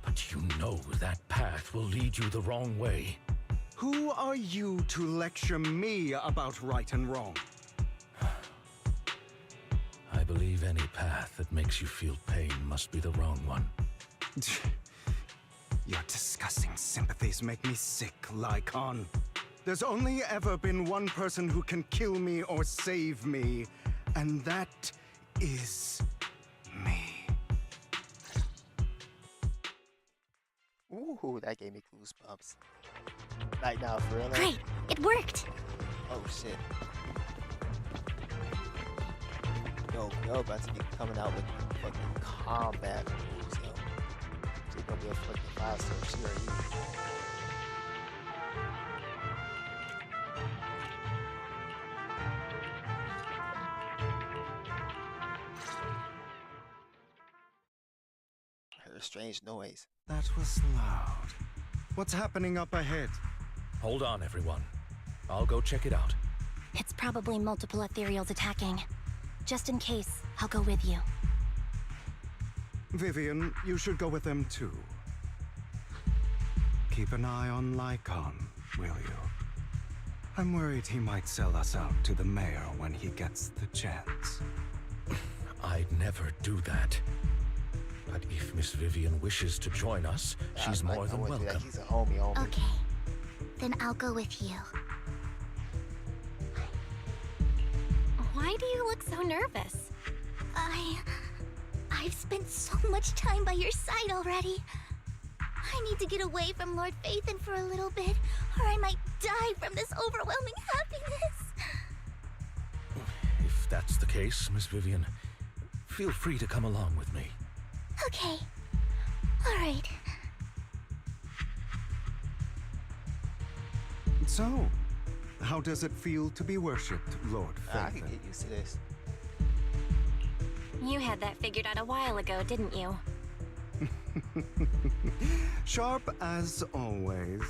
But you know that path will lead you the wrong way. Who are you to lecture me about right and wrong? I believe any path that makes you feel pain must be the wrong one. Your disgusting sympathies make me sick, Lycon. There's only ever been one person who can kill me or save me, and that is me. Ooh, that gave me goosebumps. Like now, for real. Great, it worked. Oh shit. Yo, about to be coming out with fucking combat moves, yo. She's gonna be a fucking 5-star. She already. I heard a strange noise. That was loud. What's happening up ahead? Hold on, everyone. I'll go check it out. It's probably multiple ethereals attacking. Just in case, I'll go with you. Vivian, you should go with them too. Keep an eye on Lycon, will you? I'm worried he might sell us out to the mayor when he gets the chance. I'd never do that. But if Miss Vivian wishes to join us, she's more than welcome. He's a homie. Okay, then I'll go with you. Why do you look so nervous? I've spent so much time by your side already. I need to get away from Lord Phaethon for a little bit, or I might die from this overwhelming happiness. If that's the case, Miss Vivian, feel free to come along with me. Okay. All right. So, how does it feel to be worshipped, Lord Phaethon? I can get used to this. You had that figured out a while ago, didn't you? Sharp as always.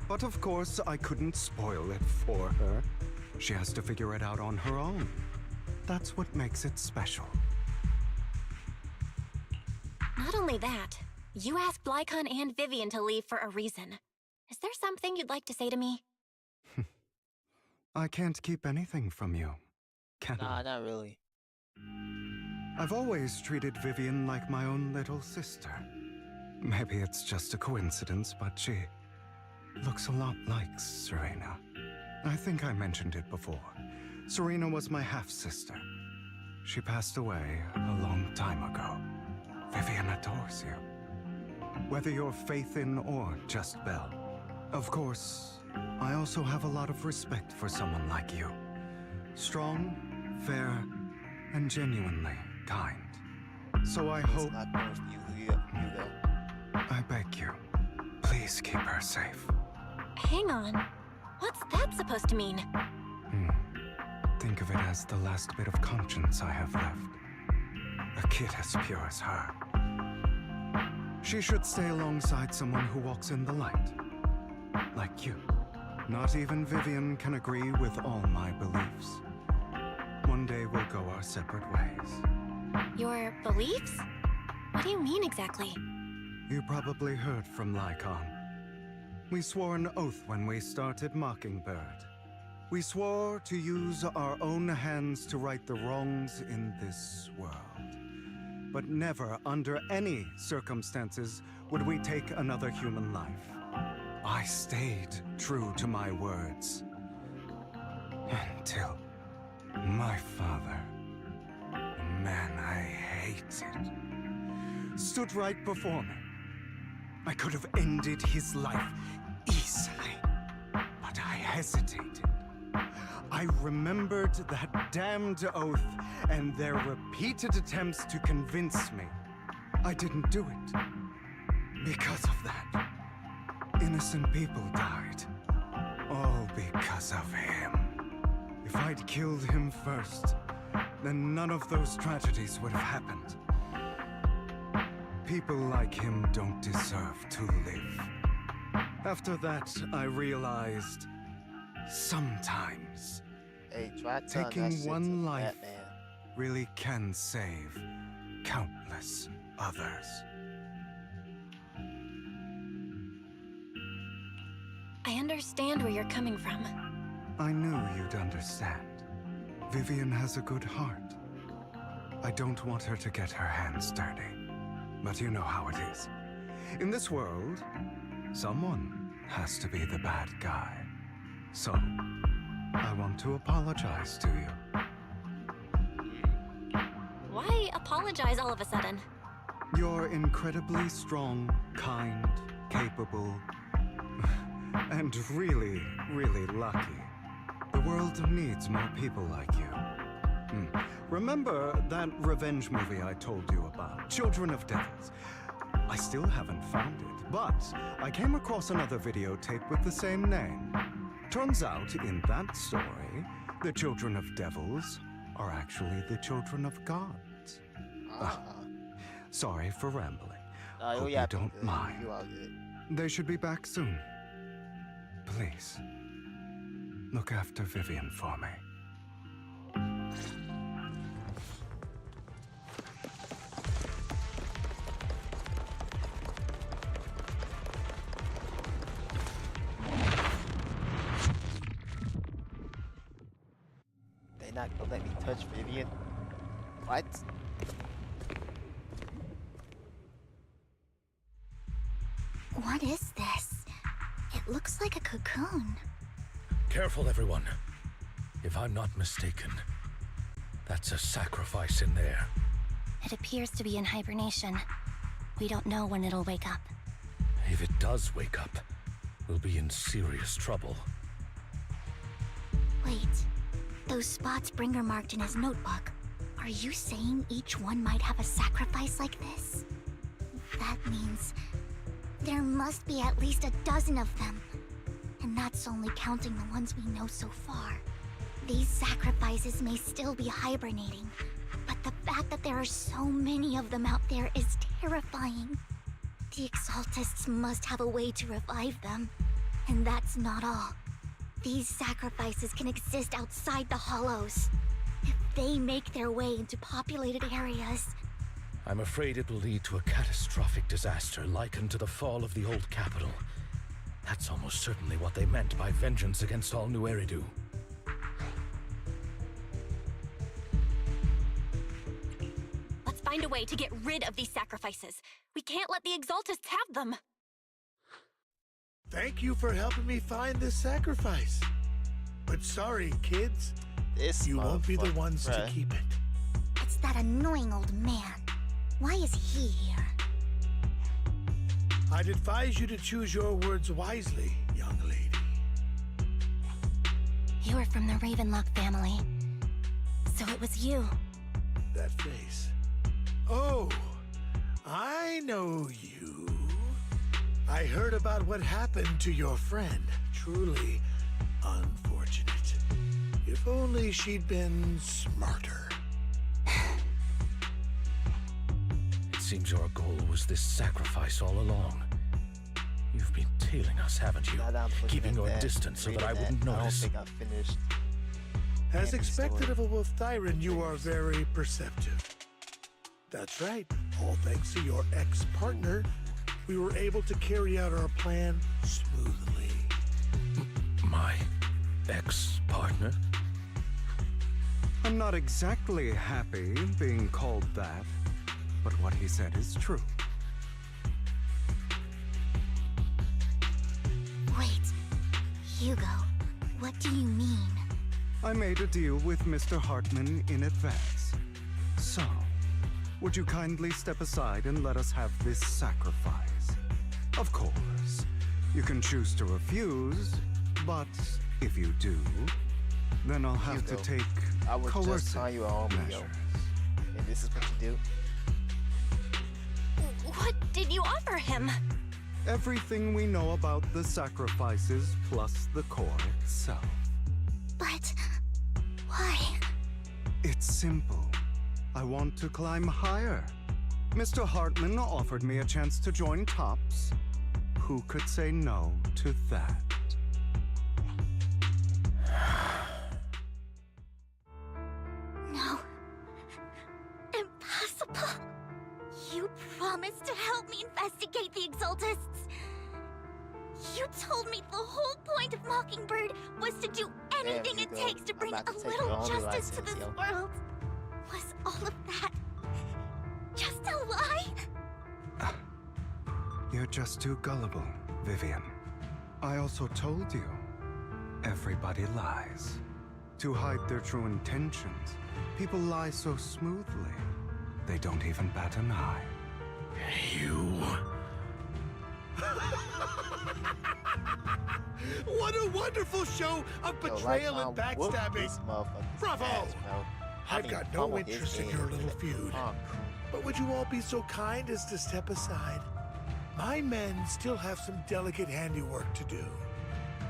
But of course, I couldn't spoil it for her. She has to figure it out on her own. That's what makes it special. Not only that, you asked Lycon and Vivian to leave for a reason. Is there something you'd like to say to me? I can't keep anything from you, can I? Nah, not really. I've always treated Vivian like my own little sister. Maybe it's just a coincidence, but she looks a lot like Serena. I think I mentioned it before. Serena was my half-sister. She passed away a long time ago. Vivian adores you. Whether you're Phaethon or just Belle. Of course, I also have a lot of respect for someone like you. Strong, fair, and genuinely kind. So I hope... Hugo. I beg you, please keep her safe. Hang on. What's that supposed to mean? Think of it as the last bit of conscience I have left. A kid as pure as her. She should stay alongside someone who walks in the light. Like you. Not even Vivian can agree with all my beliefs. One day we'll go our separate ways. Your beliefs? What do you mean exactly? You probably heard from Lycon. We swore an oath when we started Mockingbird. We swore to use our own hands to right the wrongs in this world. But never, under any circumstances, would we take another human life. I stayed true to my words. Until my father, the man I hated, stood right before me. I could have ended his life easily, but I hesitated. I remembered that damned oath and their repeated attempts to convince me. I didn't do it. Because of that, innocent people died. All because of him. If I'd killed him first, then none of those tragedies would have happened. People like him don't deserve to live. After that, I realized sometimes taking one life really can save countless others. I understand where you're coming from. I knew you'd understand. Vivian has a good heart. I don't want her to get her hands dirty. But you know how it is. In this world, someone has to be the bad guy. So, I want to apologize to you. Why apologize all of a sudden? You're incredibly strong, kind, capable, and really, really lucky. The world needs more people like you. Remember that revenge movie I told you about, Children of Devils? I still haven't found it, but I came across another videotape with the same name. Turns out, in that story, the Children of Devils are actually the children of gods. Sorry for rambling. Hope you don't mind. They should be back soon. Please, look after Vivian for me. They're not gonna let me touch Vivian. What? What is this? It looks like a cocoon. Careful, everyone. If I'm not mistaken, that's a sacrifice in there. It appears to be in hibernation. We don't know when it'll wake up. If it does wake up, we'll be in serious trouble. Wait, those spots Bringer marked in his notebook. Are you saying each one might have a sacrifice like this? That means there must be at least a dozen of them. And that's only counting the ones we know so far. These sacrifices may still be hibernating, but the fact that there are so many of them out there is terrifying. The Exaltists must have a way to revive them. And that's not all. These sacrifices can exist outside the Hollows. If they make their way into populated areas... I'm afraid it will lead to a catastrophic disaster likened to the fall of the old capital. That's almost certainly what they meant by vengeance against all New Eridu. Let's find a way to get rid of these sacrifices. We can't let the Exaltists have them. Thank you for helping me find this sacrifice. But sorry, kids. You won't be the ones to keep it. It's that annoying old man. Why is he here? I'd advise you to choose your words wisely, young lady. You were from the Ravenlock family. So it was you. That face. Oh, I know you. I heard about what happened to your friend. Truly unfortunate. If only she'd been smarter. It seems your goal was this sacrifice all along. You've been tailing us, haven't you? Keeping your distance so that I wouldn't notice. I don't think I finished. As expected of a wolf Thyran, you are very perceptive. That's right. All thanks to your ex-partner, we were able to carry out our plan smoothly. My ex-partner? I'm not exactly happy being called that, but what he said is true. Wait, Hugo, what do you mean? I made a deal with Mr. Hartman in advance. So, would you kindly step aside and let us have this sacrifice? Of course, you can choose to refuse, but if you do, then I'll have to take I was just telling you all measures. And this is what you do? What did you offer him? Everything we know about the sacrifices plus the core itself. But why? It's simple. I want to climb higher. Mr. Hartman offered me a chance to join Tops. Who could say no to that? No. Impossible. You promised to help me investigate the Exaltists. You told me the whole point of Mockingbird was to do anything it takes to bring a little justice to this world. Was all of that just a lie? You're just too gullible, Vivian. I also told you, everybody lies. To hide their true intentions, people lie so smoothly, they don't even bat an eye. You... What a wonderful show of betrayal and backstabbing! Bravo! I've got no interest in your little feud. But would you all be so kind as to step aside? My men still have some delicate handiwork to do.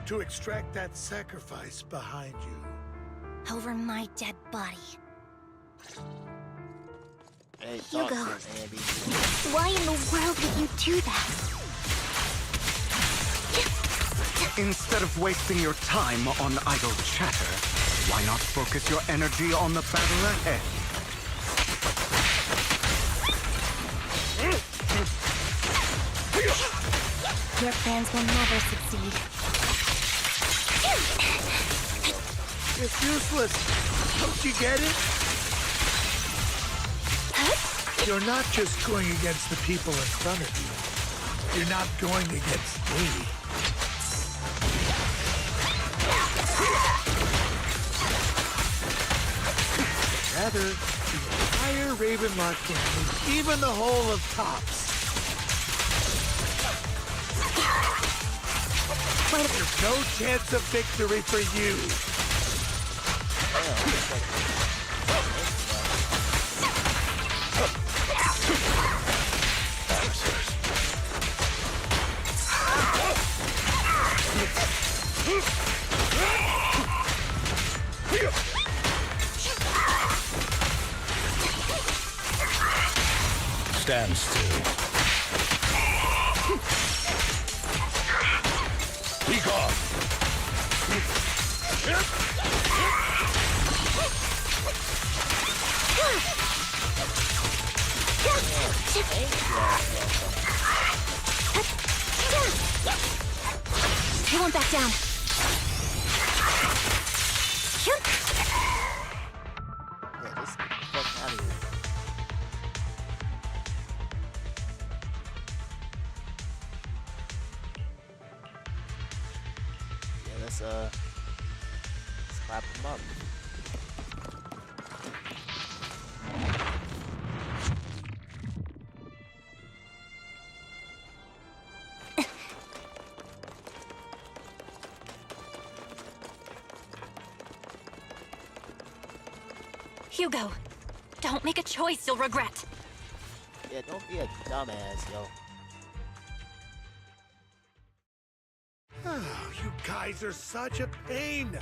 To extract that sacrifice behind you. Over my dead body. Hey, Hugo, why in the world would you do that? Instead of wasting your time on idle chatter, why not focus your energy on the battle ahead? Your plans will never succeed. It's useless. Don't you get it? You're not just going against the people in front of you. You're not going against me. Rather, the entire Ravenlock family, even the whole of Tops. There's no chance of victory for you. Stand still. Be gone. He won't back down. Yeah, just get the fuck out of here. Yeah, let's clap him up. Hugo, don't make a choice you'll regret. Yeah, don't be a dumbass, yo. You guys are such a pain.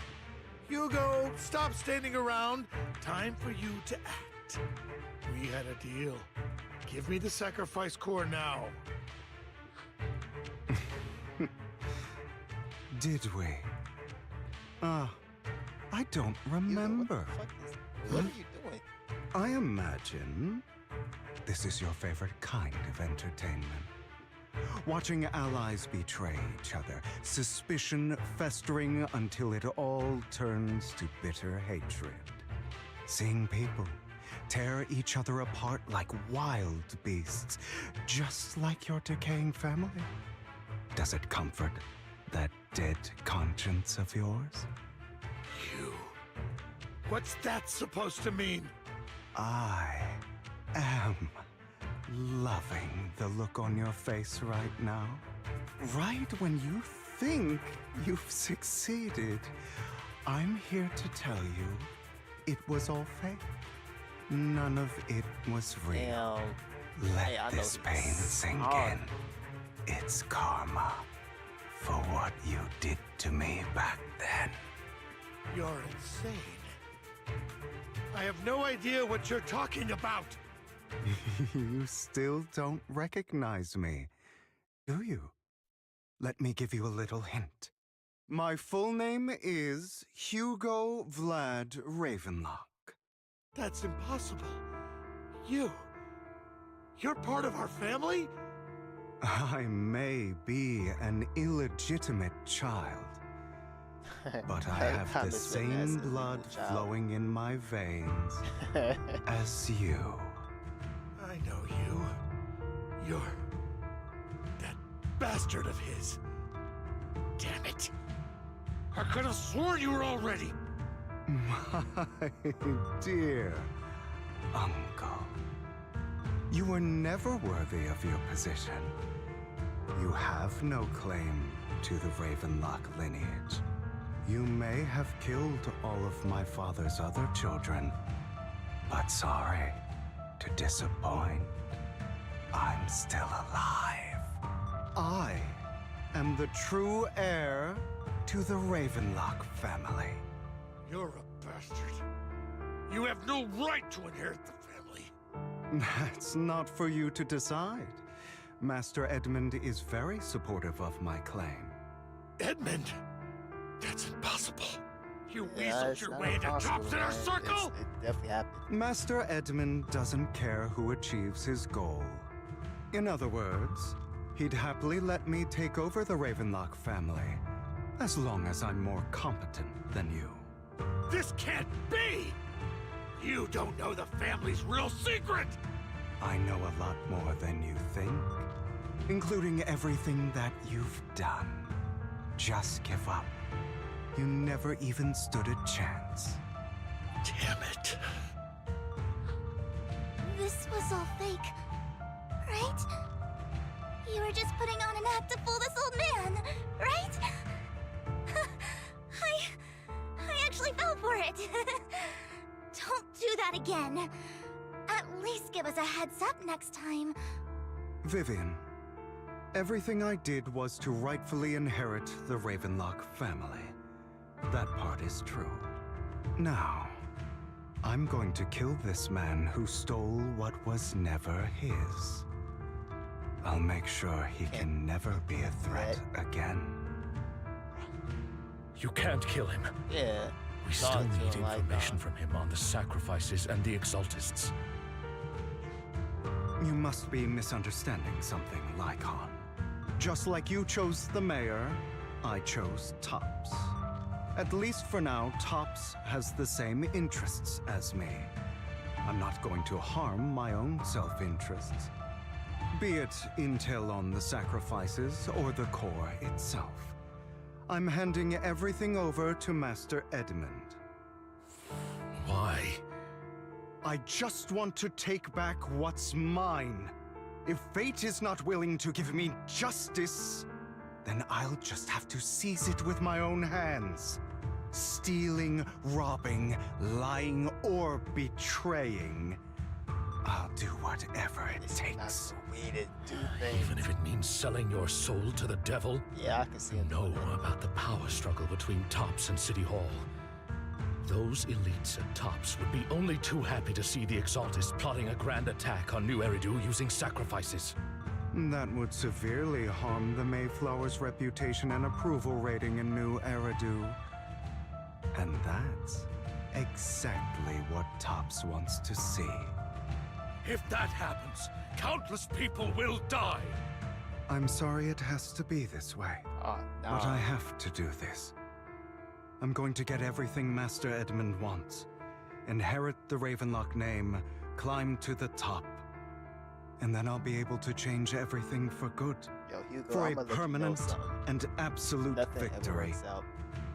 Hugo, stop standing around. Time for you to act. We had a deal. Give me the sacrifice core now. Did we? I don't remember. What are you doing? I imagine this is your favorite kind of entertainment. Watching allies betray each other, suspicion festering until it all turns to bitter hatred. Seeing people tear each other apart like wild beasts, just like your decaying family. Does it comfort that dead conscience of yours? You. What's that supposed to mean? I am loving the look on your face right now. Right when you think you've succeeded, I'm here to tell you it was all fake. None of it was real. Let this pain sink in. It's karma for what you did to me back then. You're insane. I have no idea what you're talking about. You still don't recognize me, do you? Let me give you a little hint. My full name is Hugo Vlad Ravenlock. That's impossible. You're part of our family? I may be an illegitimate child, but I have the same blood flowing in my veins as you. I know you. You're that bastard of his. Damn it. I could have sworn you were already. My dear uncle, you were never worthy of your position. You have no claim to the Ravenlock lineage. You may have killed all of my father's other children, but sorry to disappoint, I'm still alive. I am the true heir to the Ravenlock family. You're a bastard. You have no right to inherit the family. That's not for you to decide. Master Edmund is very supportive of my claim. Edmund? That's impossible. You weaseled your way into Tops Inner Circle? It definitely happened. Master Edmund doesn't care who achieves his goal. In other words, he'd happily let me take over the Ravenlock family, as long as I'm more competent than you. This can't be! You don't know the family's real secret! I know a lot more than you think, including everything that you've done. Just give up. You never even stood a chance. Damn it. This was all fake, right? You were just putting on an act to fool this old man, right? I actually fell for it. Don't do that again. At least give us a heads up next time. Vivian, everything I did was to rightfully inherit the Ravenlock family. That part is true. Now, I'm going to kill this man who stole what was never his. I'll make sure he can never be a threat again. You can't kill him. Yeah. We still need information from him on the sacrifices and the Exaltists. You must be misunderstanding something, Lycon. Just like you chose the mayor, I chose Tops. At least for now, Tops has the same interests as me. I'm not going to harm my own self-interests. Be it intel on the sacrifices or the core itself. I'm handing everything over to Master Edmund. Why? I just want to take back what's mine. If fate is not willing to give me justice, then I'll just have to seize it with my own hands. Stealing, robbing, lying, or betraying. I'll do whatever it takes. That's the way to do things. Even if it means selling your soul to the devil? Yeah, I can see it. Know about the power struggle between Tops and City Hall. Those elites at Tops would be only too happy to see the Exaltists plotting a grand attack on New Eridu using sacrifices. That would severely harm the Mayflower's reputation and approval rating in New Eridu. And that's exactly what Tops wants to see. If that happens, countless people will die. I'm sorry it has to be this way. Oh, no. But I have to do this. I'm going to get everything Master Edmund wants. Inherit the Ravenlock name, climb to the top. And then I'll be able to change everything for good. Yo, Hugo, for I'ma a let you know permanent something. and absolute Nothing ever victory. works out.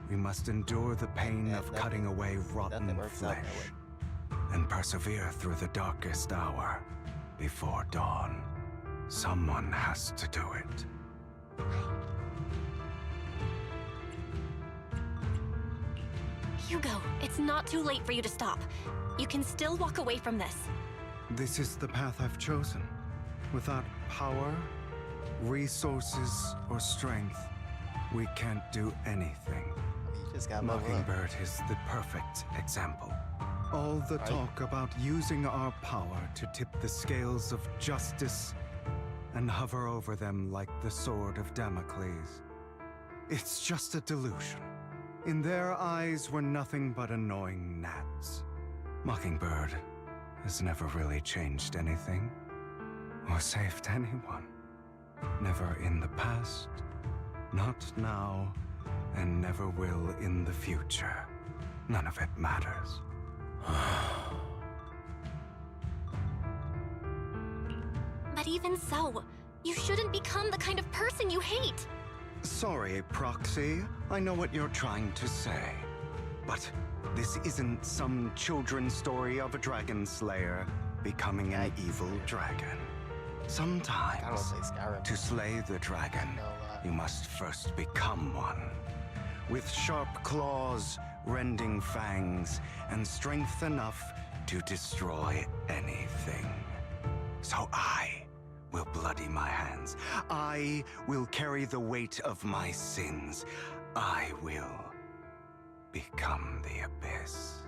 We must endure the pain of cutting away rotten flesh and persevere through the darkest hour before dawn. Someone has to do it. Hugo, it's not too late for you to stop. You can still walk away from this. This is the path I've chosen. Without power, resources, or strength, we can't do anything. You just got Mockingbird is the perfect example. All the talk about using our power to tip the scales of justice and hover over them like the sword of Damocles. It's just a delusion. In their eyes, we're nothing but annoying gnats. Mockingbird has never really changed anything or saved anyone. Never in the past, not now, and never will in the future. None of it matters. But even so, you shouldn't become the kind of person you hate. Sorry, Proxy. I know what you're trying to say. But this isn't some children's story of a dragon slayer becoming an evil dragon. Sometimes, to slay the dragon, you must first become one. With sharp claws, rending fangs, and strength enough to destroy anything. So I will bloody my hands. I will carry the weight of my sins. I will become the abyss.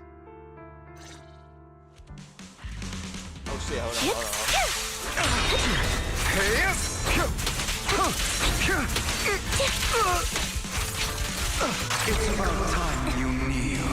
Oh shit, hold on. It's about time you kneel.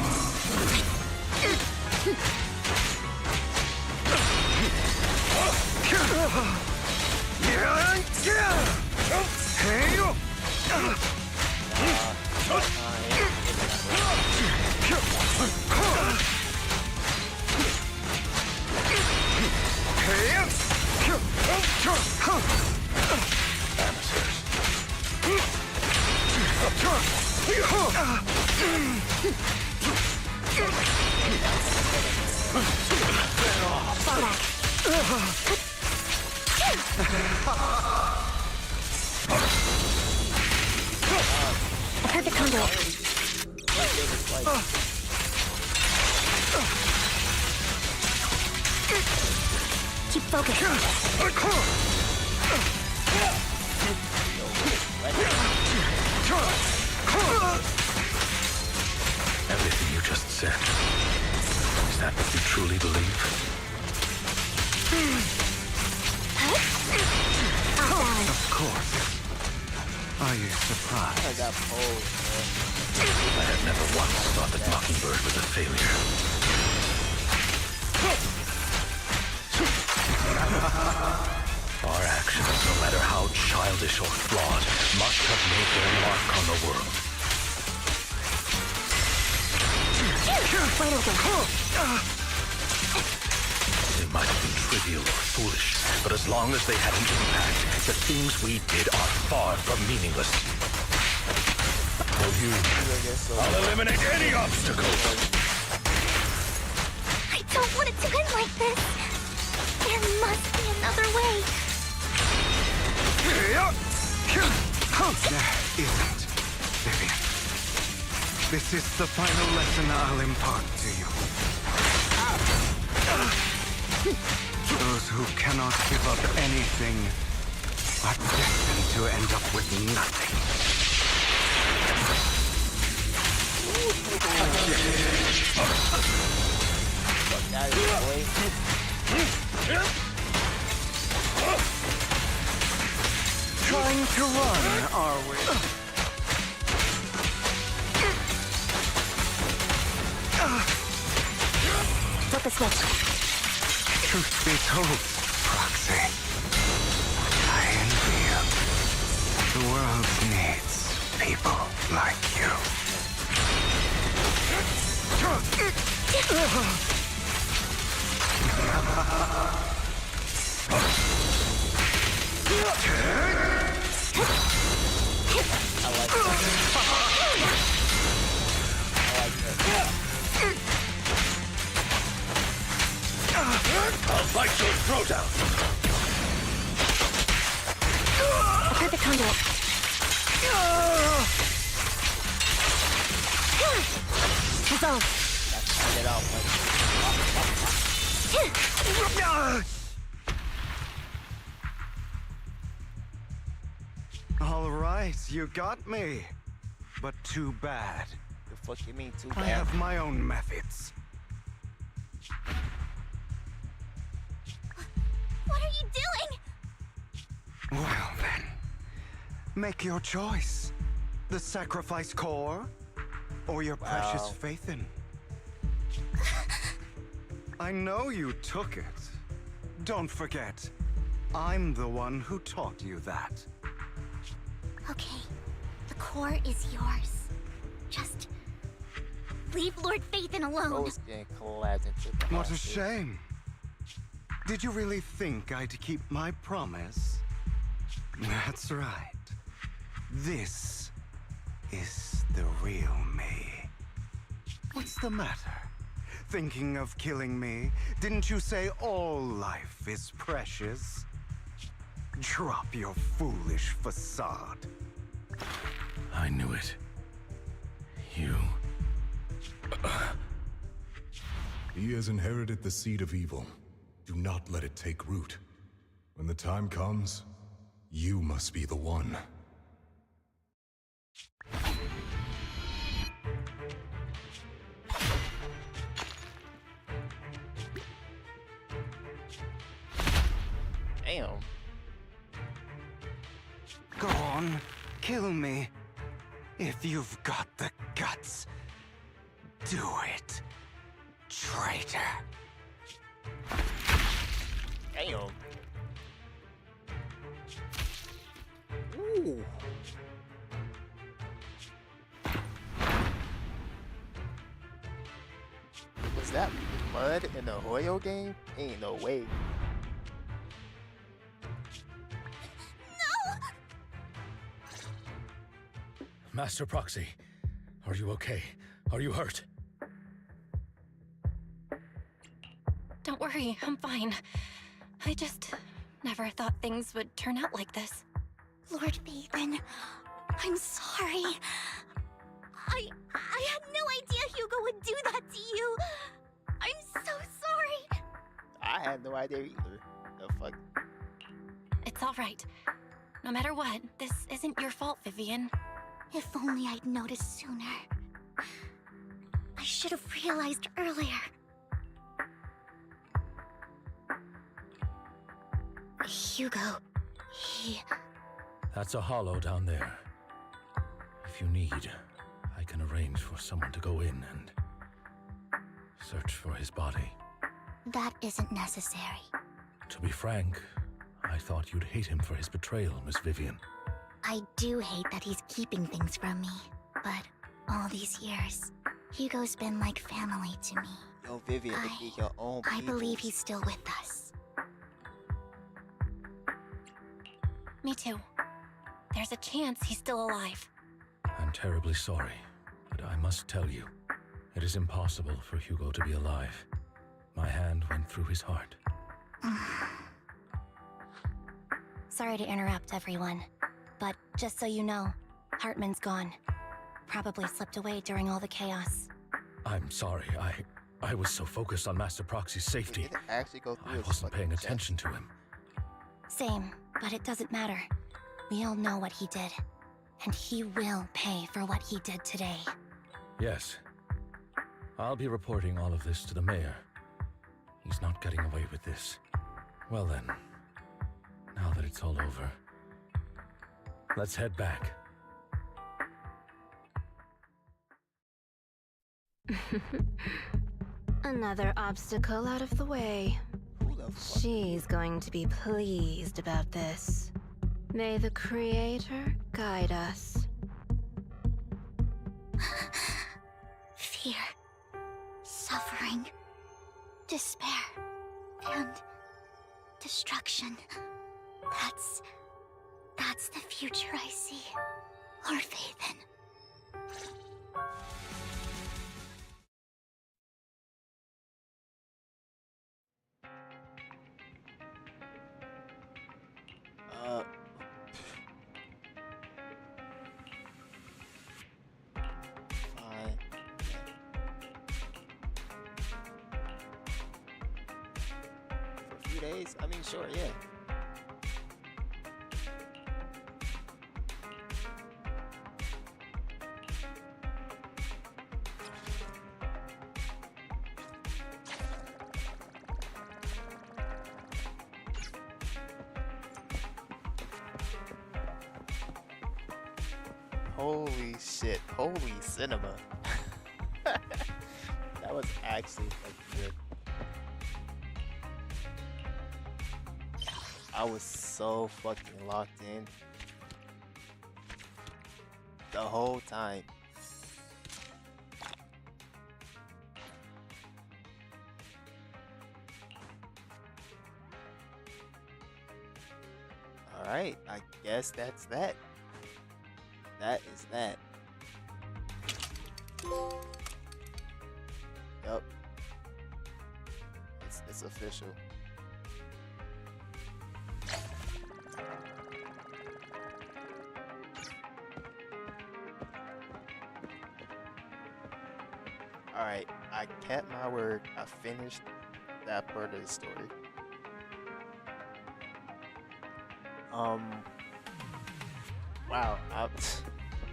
A perfect conduit. Keep focused. Everything you just said, is that what you truly believe? Of course. Are you surprised? I got pulled, I had never once thought that Mockingbird was a failure. Our actions, no matter how childish or flawed, must have made their mark on the world. They might have been trivial or foolish, but as long as they had an impact, the things we did are far from meaningless. For you, I'll eliminate any obstacle. I don't want it to end like this. There must be another way. There isn't, Vivian. This is the final lesson I'll impart to you. those who cannot give up anything are destined to end up with nothing. Trying to run, are we? Flip the switch. Truth be told, Proxy, I envy you. The world needs people like you. I'll bite your throat out! A perfect conduit. Resolve. All right, you got me. But too bad. The fuck you mean too bad? I have my own methods. What are you doing? Well then, make your choice. The sacrifice core, or your precious faith in. I know you took it. Don't forget, I'm the one who taught you that. Okay, the core is yours. Just leave Lord Phaethon alone. What a shame. Did you really think I'd keep my promise? That's right. This is the real me. What's the matter? Thinking of killing me? Didn't you say all life is precious? Drop your foolish facade. I knew it. You... He has inherited the seed of evil. Do not let it take root. When the time comes, you must be the one. Damn. Go on, kill me. If you've got the guts, do it, traitor. Damn. Ooh. Was that mud in the Hoyo game? Ain't no way. Master Proxy, are you okay? Are you hurt? Don't worry, I'm fine. I just never thought things would turn out like this. Lord Phaethon, I'm sorry. I had no idea Hugo would do that to you. I'm so sorry. I had no idea either. The fuck? It's all right. No matter what, this isn't your fault, Vivian. If only I'd noticed sooner. I should have realized earlier. Hugo, he... That's a hollow down there. If you need, I can arrange for someone to go in and search for his body. That isn't necessary. To be frank, I thought you'd hate him for his betrayal, Miss Vivian. I do hate that he's keeping things from me, but all these years, Hugo's been like family to me. Yo, Vivian, it'd be your own I people. believe he's still with us. Me too. There's a chance he's still alive. I'm terribly sorry, but I must tell you, it is impossible for Hugo to be alive. My hand went through his heart. Sorry to interrupt, everyone. But just so you know, Hartman's gone. Probably slipped away during all the chaos. I'm sorry, I was so focused on Master Proxy's safety, Did it actually go through I his wasn't fucking paying chest? attention to him. Same, but it doesn't matter. We all know what he did. And he will pay for what he did today. Yes. I'll be reporting all of this to the mayor. He's not getting away with this. Well then, now that it's all over, let's head back. Another obstacle out of the way. She's going to be pleased about this. May the Creator guide us. Fear, suffering, despair, and destruction. That's the future I see. Or faith in. Fine. For a few days? I mean, sure, yeah. Holy shit. Holy cinema. That was actually fucking good. I was so fucking locked in the whole time. Alright, I guess that's that. That is that. Yup. It's official. Alright, I kept my word. I finished that part of the story. Wow, I'm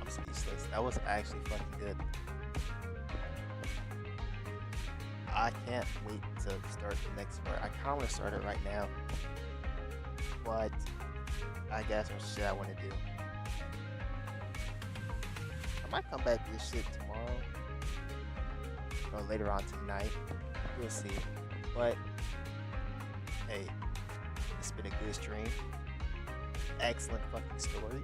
speechless. That was actually fucking good. I can't wait to start the next part. I kinda wanna start it right now. But I got some shit I wanna do. I might come back to this shit tomorrow. Or later on tonight. We'll see. But hey, it's been a good stream. Excellent fucking story.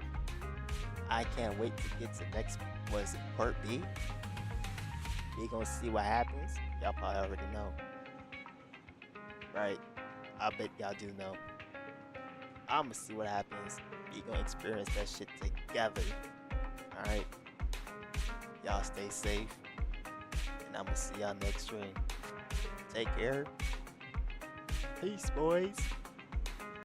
I can't wait to get to next, was it part B? We gonna see what happens. Y'all probably already know. Right? I bet y'all do know. I'ma see what happens. We gonna experience that shit together. Alright? Y'all stay safe. And I'ma see y'all next stream. Take care. Peace, boys.